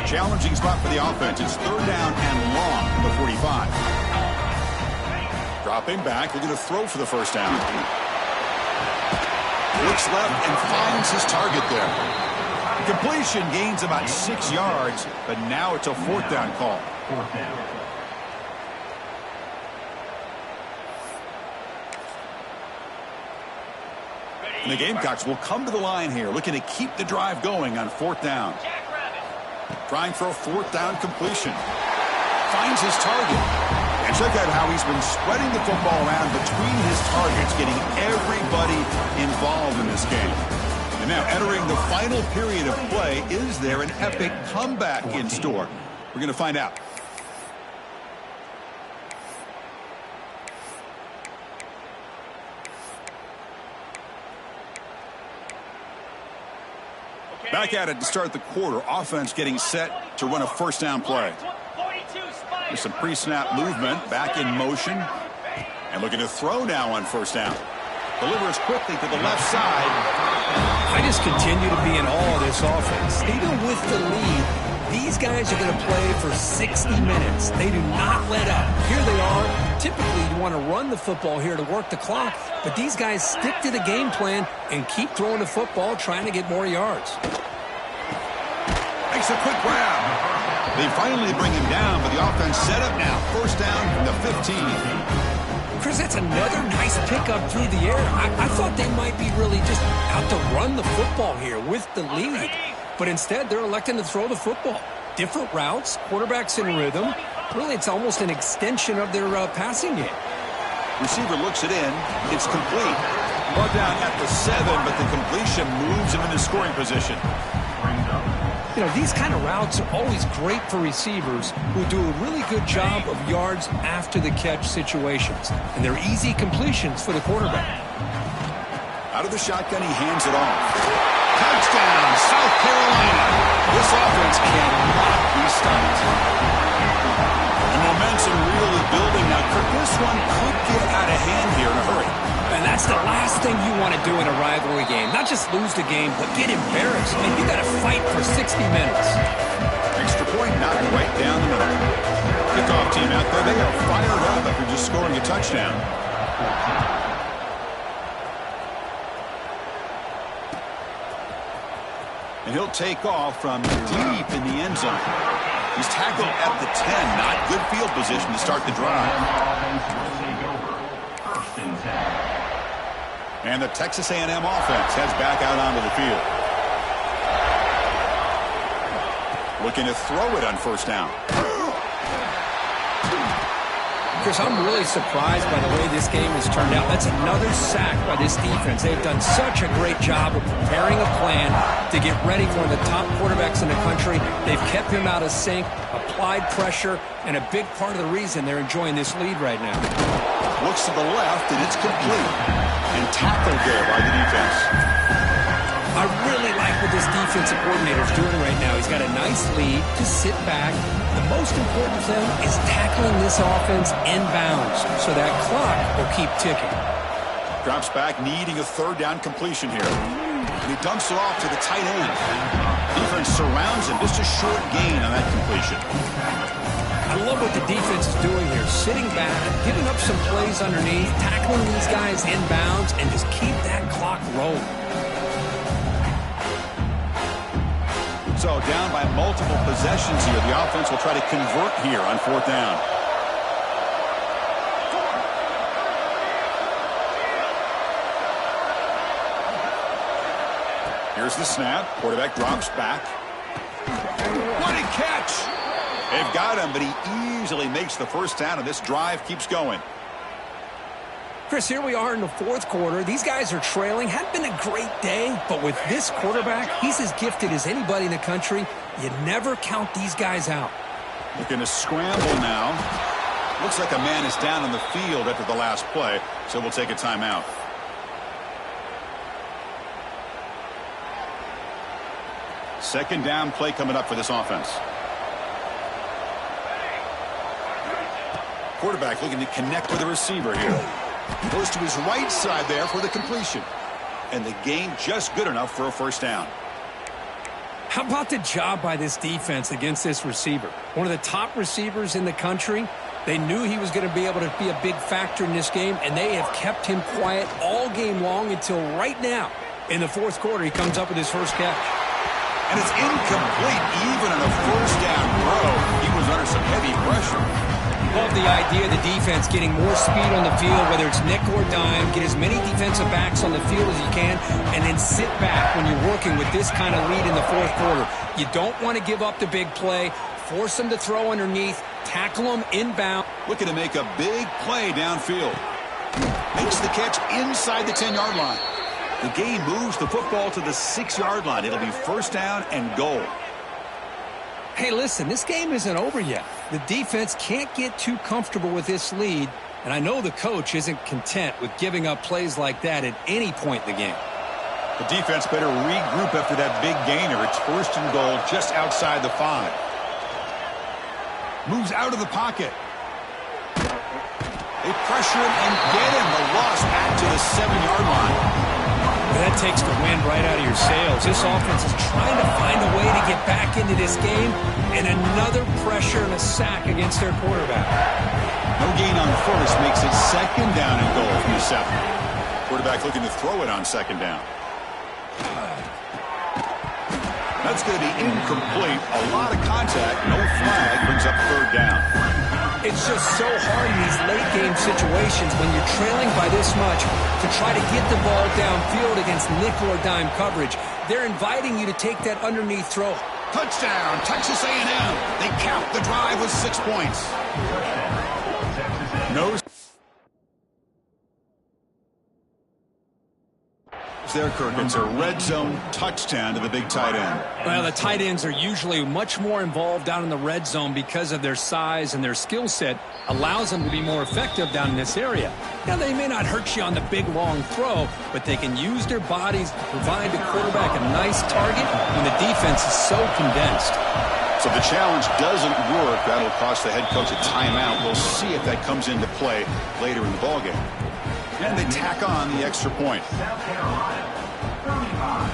A: Challenging spot for the offense. It's third down and long from the 45. Dropping back, looking to throw for the first down. Looks left and finds his target there. Completion gains about 6 yards, but now it's a fourth down call.
B: Fourth down.
A: And the Gamecocks will come to the line here, looking to keep the drive going on fourth down. Trying for a fourth down completion. Finds his target. And check out how he's been spreading the football around between his targets, getting everybody involved in this game. And now entering the final period of play, is there an epic comeback in store? We're going to find out. Back at it to start the quarter. Offense getting set to run a first down play. There's some pre-snap movement, back in motion. And looking to throw now on first down. Delivers quickly to the left side.
C: I just continue to be in awe of this offense. Even with the lead, these guys are going to play for 60 minutes. They do not let up. Here they are. Typically, you want to run the football here to work the clock, but these guys stick to the game plan and keep throwing the football, trying to get more yards.
A: Makes a quick grab. They finally bring him down, but the offense set up now. First down from the 15.
C: Chris, that's another nice pickup through the air. I thought they might be really just out to run the football here with the lead. But instead, they're electing to throw the football. Different routes, quarterbacks in rhythm. Really, it's almost an extension of their passing game.
A: Receiver looks it in. It's complete. Brought down at the 7, but the completion moves him into scoring position.
C: You know, these kind of routes are always great for receivers who do a really good job of yards after the catch situations. And they're easy completions for the quarterback.
A: Out of the shotgun, he hands it off. Touchdown, South Carolina. This offense cannot be stopped. The momentum really building now. This one could get out of hand here in a hurry.
C: And that's the last thing you want to do in a rivalry game. Not just lose the game, but get embarrassed. And you got to fight for 60 minutes.
A: Extra point knocked right down the middle. Kickoff team out there. They are fired up after just scoring a touchdown. And he'll take off from deep in the end zone. He's tackled at the 10. Not good field position to start the drive. And the Texas A&M offense heads back out onto the field. Looking to throw it on first down.
C: Chris, I'm really surprised by the way this game has turned out. That's another sack by this defense. They've done such a great job of preparing a plan to get ready for one of the top quarterbacks in the country. They've kept him out of sync, applied pressure, and a big part of the reason they're enjoying this lead right now.
A: Looks to the left, and it's complete. And tackled there by the defense.
C: I really like what this defensive coordinator is doing right now. He's got a nice lead. Just sit back. The most important thing is tackling this offense inbounds so that clock will keep ticking.
A: Drops back, needing a third down completion here. And he dumps it off to the tight end. Defense surrounds him. Just a short gain on that completion.
C: I love what the defense is doing here. Sitting back, giving up some plays underneath, tackling these guys inbounds, and just keep that clock rolling.
A: So down by multiple possessions here. The offense will try to convert here on 4th down. Here's the snap. Quarterback drops back. What a catch! They've got him, but he easily makes the first down, and this drive keeps going.
C: Chris, here we are in the 4th quarter. These guys are trailing. Hadn't been a great day, but with this quarterback, he's as gifted as anybody in the country. You never count these guys out.
A: Looking to scramble now. Looks like a man is down on the field after the last play, so we'll take a timeout. Second down play coming up for this offense. Quarterback looking to connect with the receiver here. Goes to his right side there for the completion. And the gain just good enough for a first down.
C: How about the job by this defense against this receiver? One of the top receivers in the country. They knew he was going to be able to be a big factor in this game, and they have kept him quiet all game long until right now. In the 4th quarter, he comes up with his first catch.
A: And it's incomplete even on a first down throw. He was under some heavy pressure.
C: Love the idea of the defense getting more speed on the field, whether it's nickel or dime. Get as many defensive backs on the field as you can, and then sit back when you're working with this kind of lead in the 4th quarter. You don't want to give up the big play. Force them to throw underneath. Tackle them inbound.
A: Looking to make a big play downfield. Makes the catch inside the 10-yard line. The game moves the football to the 6-yard line. It'll be first down and goal.
C: Hey, listen, this game isn't over yet. The defense can't get too comfortable with this lead, and I know the coach isn't content with giving up plays like that at any point in the game.
A: The defense better regroup after that big gainer. It's first and goal just outside the 5. Moves out of the pocket. They pressure him and get him. The loss back to the 7-yard line.
C: That takes the wind right out of your sails. This offense is trying to find a way to get back into this game, and another pressure and a sack against their quarterback.
A: No gain on the first makes it second down and goal from the 7. Quarterback looking to throw it on second down. That's going to be incomplete. A lot of contact. No flag. Brings up third down.
C: It's just so hard in these late-game situations when you're trailing by this much to try to get the ball downfield against nickel or dime coverage. They're inviting you to take that underneath throw.
A: Touchdown, Texas A&M. They cap the drive with 6 points. No. There, Kirk. It's a red zone touchdown to the big tight end.
C: Well, the tight ends are usually much more involved down in the red zone because of their size, and their skill set allows them to be more effective down in this area. Now, they may not hurt you on the big, long throw, but they can use their bodies to provide the quarterback a nice target when the defense is so condensed.
A: So the challenge doesn't work. That'll cost the head coach a timeout. We'll see if that comes into play later in the ballgame. And they tack on the extra point.
B: South Carolina, 35.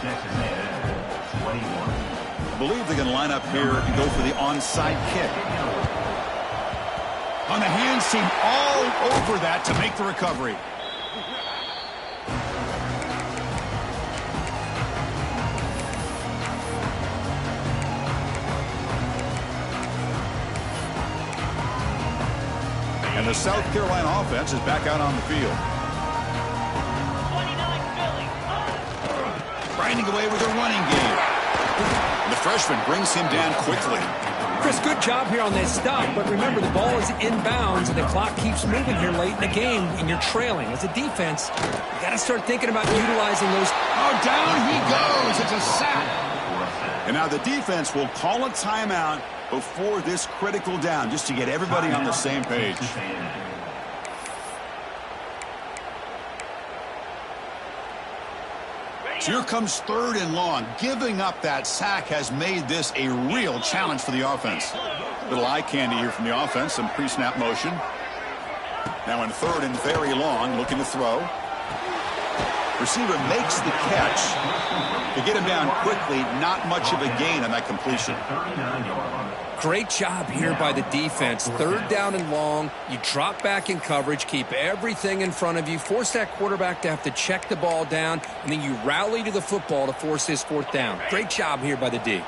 B: Texas A&M, 21.
A: I believe they're going to line up here and go for the onside kick. On the hands team, all over that to make the recovery. And the South Carolina offense is back out on the field.
D: 29 Philly.
A: Grinding away with a running game. The freshman brings him down quickly.
C: Chris, good job here on that stop, but remember the ball is inbounds and the clock keeps moving here late in the game and you're trailing. As a defense, you got to start thinking about utilizing those.
A: Oh, down he goes. It's a sack. And now the defense will call a timeout before this critical down just to get everybody on the same page. So here comes third and long. Giving up that sack has made this a real challenge for the offense. Little eye candy here from the offense. Some pre-snap motion. Now in third and very long, looking to throw. Receiver makes the catch. To get him down quickly, not much of a gain on that completion.
C: Great job here by the defense. Third down and long. You drop back in coverage, keep everything in front of you, force that quarterback to have to check the ball down, and then you rally to the football to force his fourth down. Great job here by the D.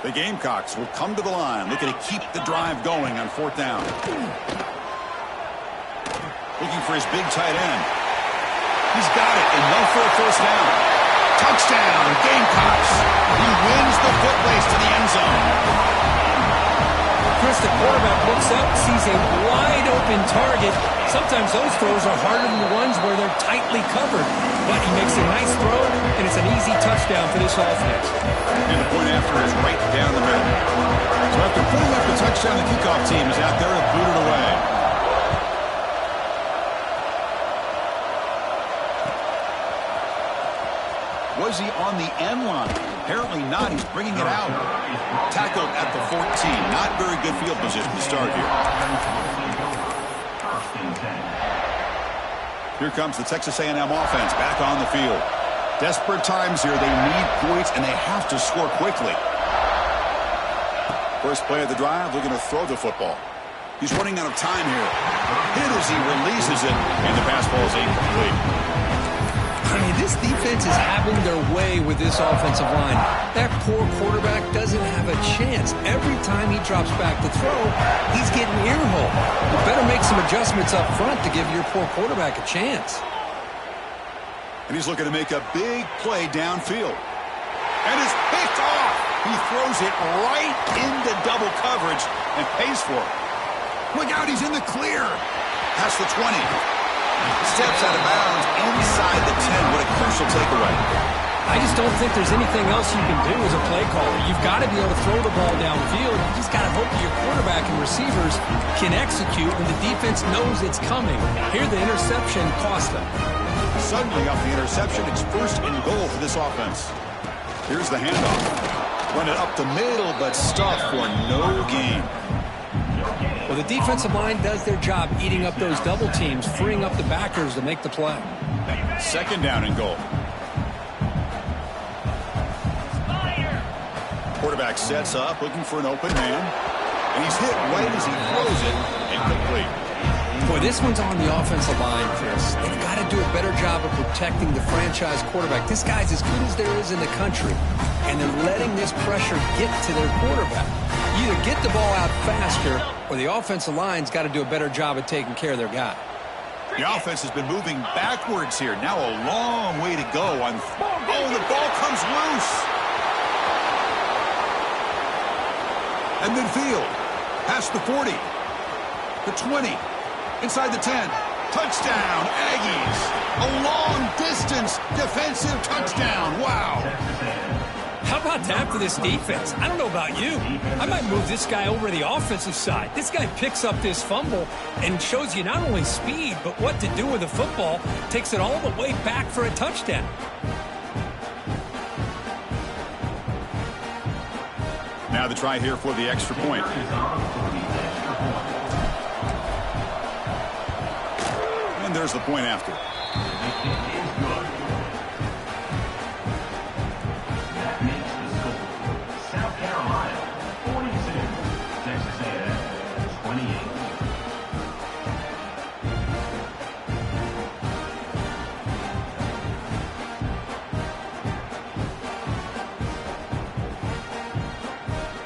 A: The Gamecocks will come to the line, looking to keep the drive going on fourth down. Looking for his big tight end. He's got it, and no for a first down. Touchdown, Gamecocks. He wins the foot race to the end zone.
C: Chris, the quarterback looks up, sees a wide-open target. Sometimes those throws are harder than the ones where they're tightly covered. But he makes a nice throw, and it's an easy touchdown for this offense.
A: And the point after is right down the middle. So after putting up the touchdown, the kickoff team is out there to boot it away. Was he on the end line? Apparently not. He's bringing it out. Tackled at the 14. Not very good field position to start here. Here comes the Texas A&M offense back on the field. Desperate times here. They need points, and they have to score quickly. First play of the drive, looking to throw the football. He's running out of time here. Hit as he releases it, and the pass ball is incomplete.
C: I mean, this defense is having their way with this offensive line. That poor quarterback doesn't have a chance. Every time he drops back to throw, he's getting earhole. You better make some adjustments up front to give your poor quarterback a chance.
A: And he's looking to make a big play downfield. And it's picked off. He throws it right into double coverage and pays for it. Look out, he's in the clear. Past the 20. Steps out of bounds inside the 10. What a crucial takeaway.
C: I just don't think there's anything else you can do as a play caller. You've got to be able to throw the ball downfield. You just got to hope your quarterback and receivers can execute when the defense knows it's coming. Here, the interception cost them.
A: Suddenly, off the interception, it's first and goal for this offense. Here's the handoff. Run it up the middle, but stuffed for no gain.
C: Well, the defensive line does their job eating up those double teams, freeing up the backers to make the play.
A: Second down and goal. Quarterback sets up, looking for an open man. And he's hit right as he throws it. Incomplete.
C: Boy, this one's on the offensive line, Chris. They've got to do a better job of protecting the franchise quarterback. This guy's as good as there is in the country, and they're letting this pressure get to their quarterback. You either get the ball out faster, or the offensive line's got to do a better job of taking care of their guy.
A: The offense has been moving backwards here. Now a long way to go. Oh, the ball comes loose. And midfield. Past the 40. The 20. Inside the 10. Touchdown, Aggies. A long-distance defensive touchdown. Wow.
C: How about that for this defense? I don't know about you. I might move this guy over to the offensive side. This guy picks up this fumble and shows you not only speed, but what to do with the football. Takes it all the way back for a touchdown.
A: Now the try here for the extra point. And there's the point after.
B: South Carolina, 42. Texas A&M, 28.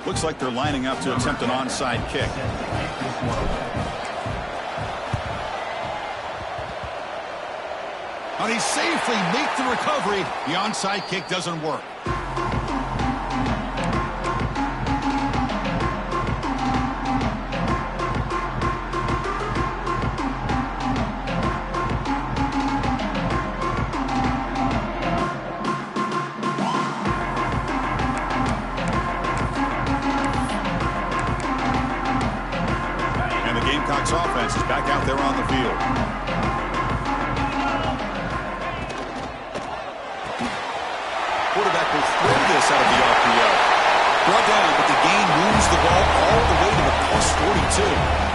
A: Looks like they're lining up to attempt an onside kick. And he safely makes the recovery. The onside kick doesn't work. Gamecocks offense is back out there on the field. Quarterback will throw this out of the RPO. Brought down, but the gain moves the ball all the way to the plus 42.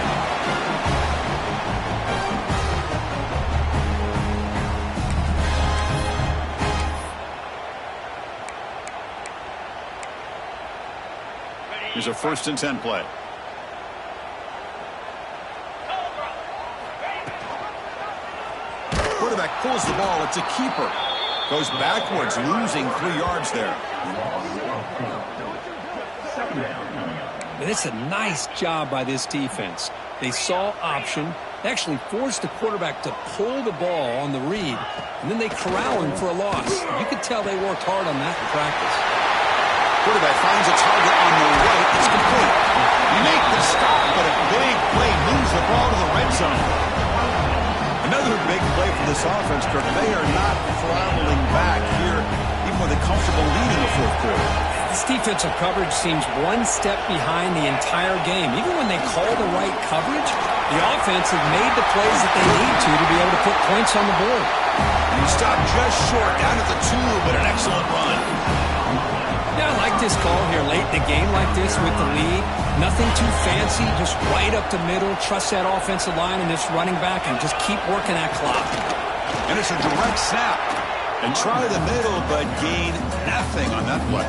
A: Here's a 1st and 10 play. Quarterback pulls the ball. It's a keeper. Goes backwards, losing 3 yards there.
C: And it's a nice job by this defense. They saw option. They actually forced the quarterback to pull the ball on the read, and then they corral him for a loss. You could tell they worked hard on that in practice.
A: Quarterback finds a target on the right. It's complete. You make the stop, but a big play moves the ball to the red zone. Another big play for this offense, Kirk. They are not throttling back here, even with a comfortable lead in the 4th quarter.
C: This defensive coverage seems one step behind the entire game. Even when they call the right coverage, the offense has made the plays that they need to be able to put points on the board.
A: And you stop just short, down at the 2, but an excellent run.
C: Yeah, I like this call here late in the game like this with the lead. Nothing too fancy, just right up the middle. Trust that offensive line and this running back and just keep working that clock.
A: And it's a direct snap. And try the middle, but gain nothing on that play.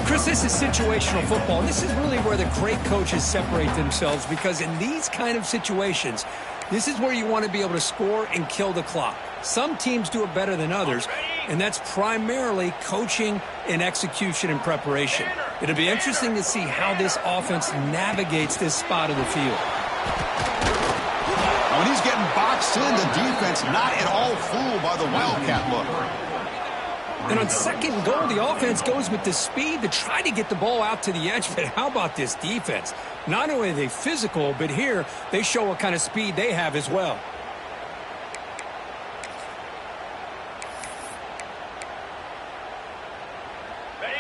C: Chris, this is situational football. This is really where the great coaches separate themselves, because in these kind of situations, this is where you want to be able to score and kill the clock. Some teams do it better than others, and that's primarily coaching and execution and preparation. It'll be interesting to see how this offense navigates this spot of the field.
A: Now, when he's getting boxed in, the defense not at all fooled by the Wildcat look.
C: And on 2nd and goal, the offense goes with the speed to try to get the ball out to the edge. But how about this defense? Not only are they physical, but here they show what kind of speed they have as well.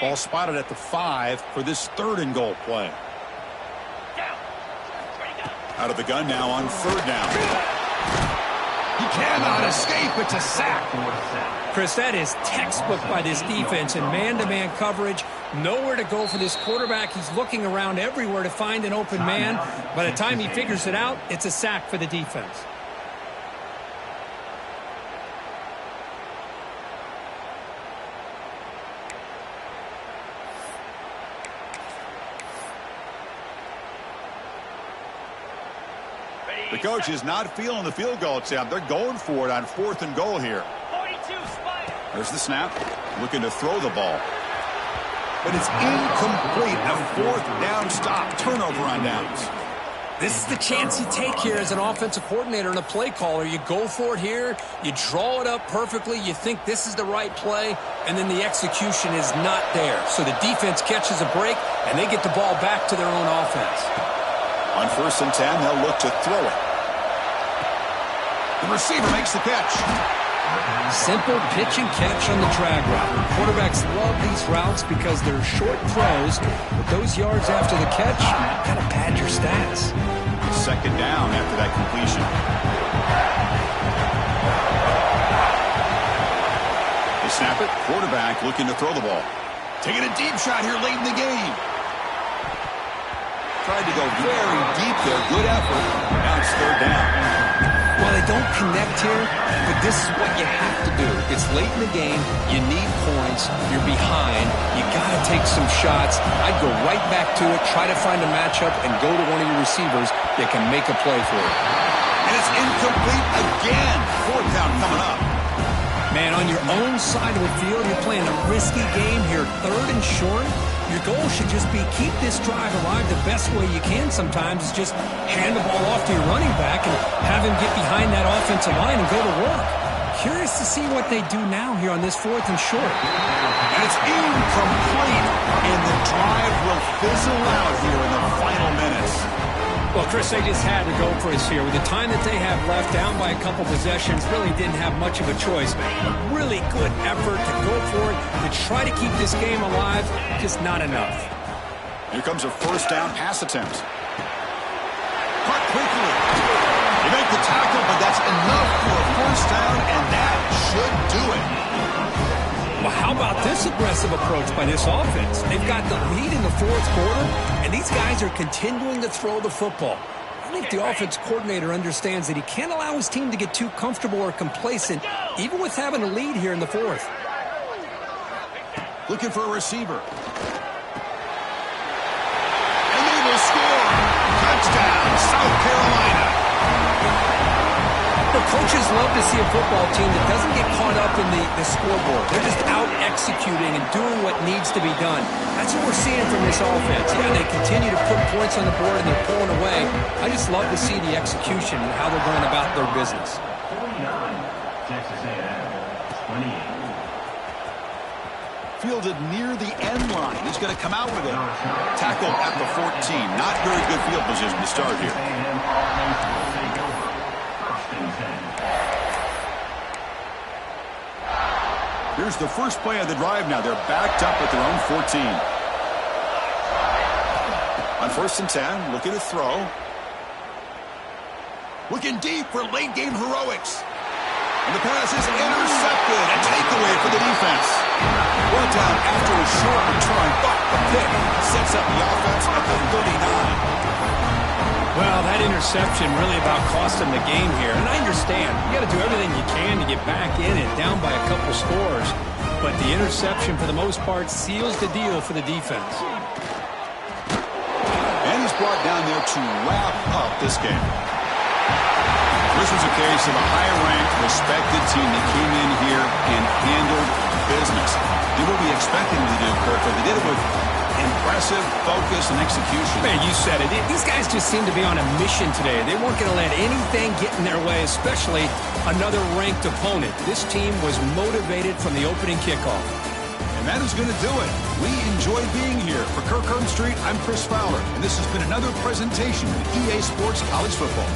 A: Ball spotted at the 5 for this 3rd and goal play. Out of the gun now on 3rd down. He cannot escape. It's a sack.
C: Chris, that is textbook by this defense in man-to-man coverage. Nowhere to go for this quarterback. He's looking around everywhere to find an open man. By the time he figures it out, it's a sack for the defense.
A: The coach is not feeling the field goal attempt. They're going for it on 4th and goal here. There's the snap. Looking to throw the ball. But it's incomplete. A 4th down stop. Turnover on downs.
C: This is the chance you take here as an offensive coordinator and a play caller. You go for it here. You draw it up perfectly. You think this is the right play, and then the execution is not there. So the defense catches a break, and they get the ball back to their own offense.
A: On 1st and 10, they'll look to throw it. The receiver makes the catch.
C: Simple pitch and catch on the drag route. Quarterbacks love these routes because they're short throws, but those yards after the catch kind of pad your stats.
A: 2nd down after that completion. They snap it. Quarterback looking to throw the ball. Taking a deep shot here late in the game. Tried to go very deep there. Good effort. Now it's 3rd down.
C: Well, they don't connect here, but this is what you have to do. It's late in the game. You need points. You're behind. You got to take some shots. I'd go right back to it, try to find a matchup, and go to one of your receivers that can make a play for it.
A: And it's incomplete again. 4th down coming up.
C: Man, on your own side of the field, you're playing a risky game here. 3rd and short. Your goal should just be keep this drive alive the best way you can sometimes is just hand the ball off to your running back and have him get behind that offensive line and go to work. Curious to see what they do now here on this 4th and short.
A: And it's incomplete, and the drive will fizzle out here in the final minutes.
C: Well, Chris, they just had to go for us here. With the time that they have left, down by a couple possessions, really didn't have much of a choice. A really good effort to go for it, to try to keep this game alive, just not enough.
A: Here comes a 1st down pass attempt. Caught quickly. They make the tackle, but that's enough for a 1st down, and that should do it.
C: Well, how about this aggressive approach by this offense? They've got the lead in the 4th quarter, and these guys are continuing to throw the football. I think the offense coordinator understands that he can't allow his team to get too comfortable or complacent, even with having a lead here in the 4th.
A: Looking for a receiver. Touchdown, South Carolina.
C: The coaches love to see a football team that doesn't get caught up in the scoreboard. They're just out executing and doing what needs to be done. That's what we're seeing from this offense. Yeah, they continue to put points on the board and they're pulling away. I just love to see the execution and how they're going about their business.
B: 49, Texas A&M, 28.
A: Fielded near the end line. He's going to come out with it. Tackle at the 14. Not very good field position to start here.
B: A&M offense will take over. First and 10.
A: Here's the first play of the drive now. They're backed up at their own 14. On first and 10, looking to throw. Looking deep for late game heroics. And the pass is intercepted. A takeaway for the defense. Brought down after a short return, but the pick sets up the offense at the 39.
C: Well, that interception really about cost them the game here. And I understand. You got to do everything you can to get back in it, down by a couple scores. But the interception, for the most part, seals the deal for the defense.
A: And he's brought down there to wrap up this game. This was a case of a high-ranked, respected team that came in here and handled business. Did what we expected them to do, Kirk, but they did it with impressive focus and execution.
C: Man, you said it. These guys just seem to be on a mission today. They weren't going to let anything get in their way, especially another ranked opponent. This team was motivated from the opening kickoff.
A: And that is going to do it. We enjoyed being here. For Kirk Street, I'm Chris Fowler, and this has been another presentation of EA Sports College Football.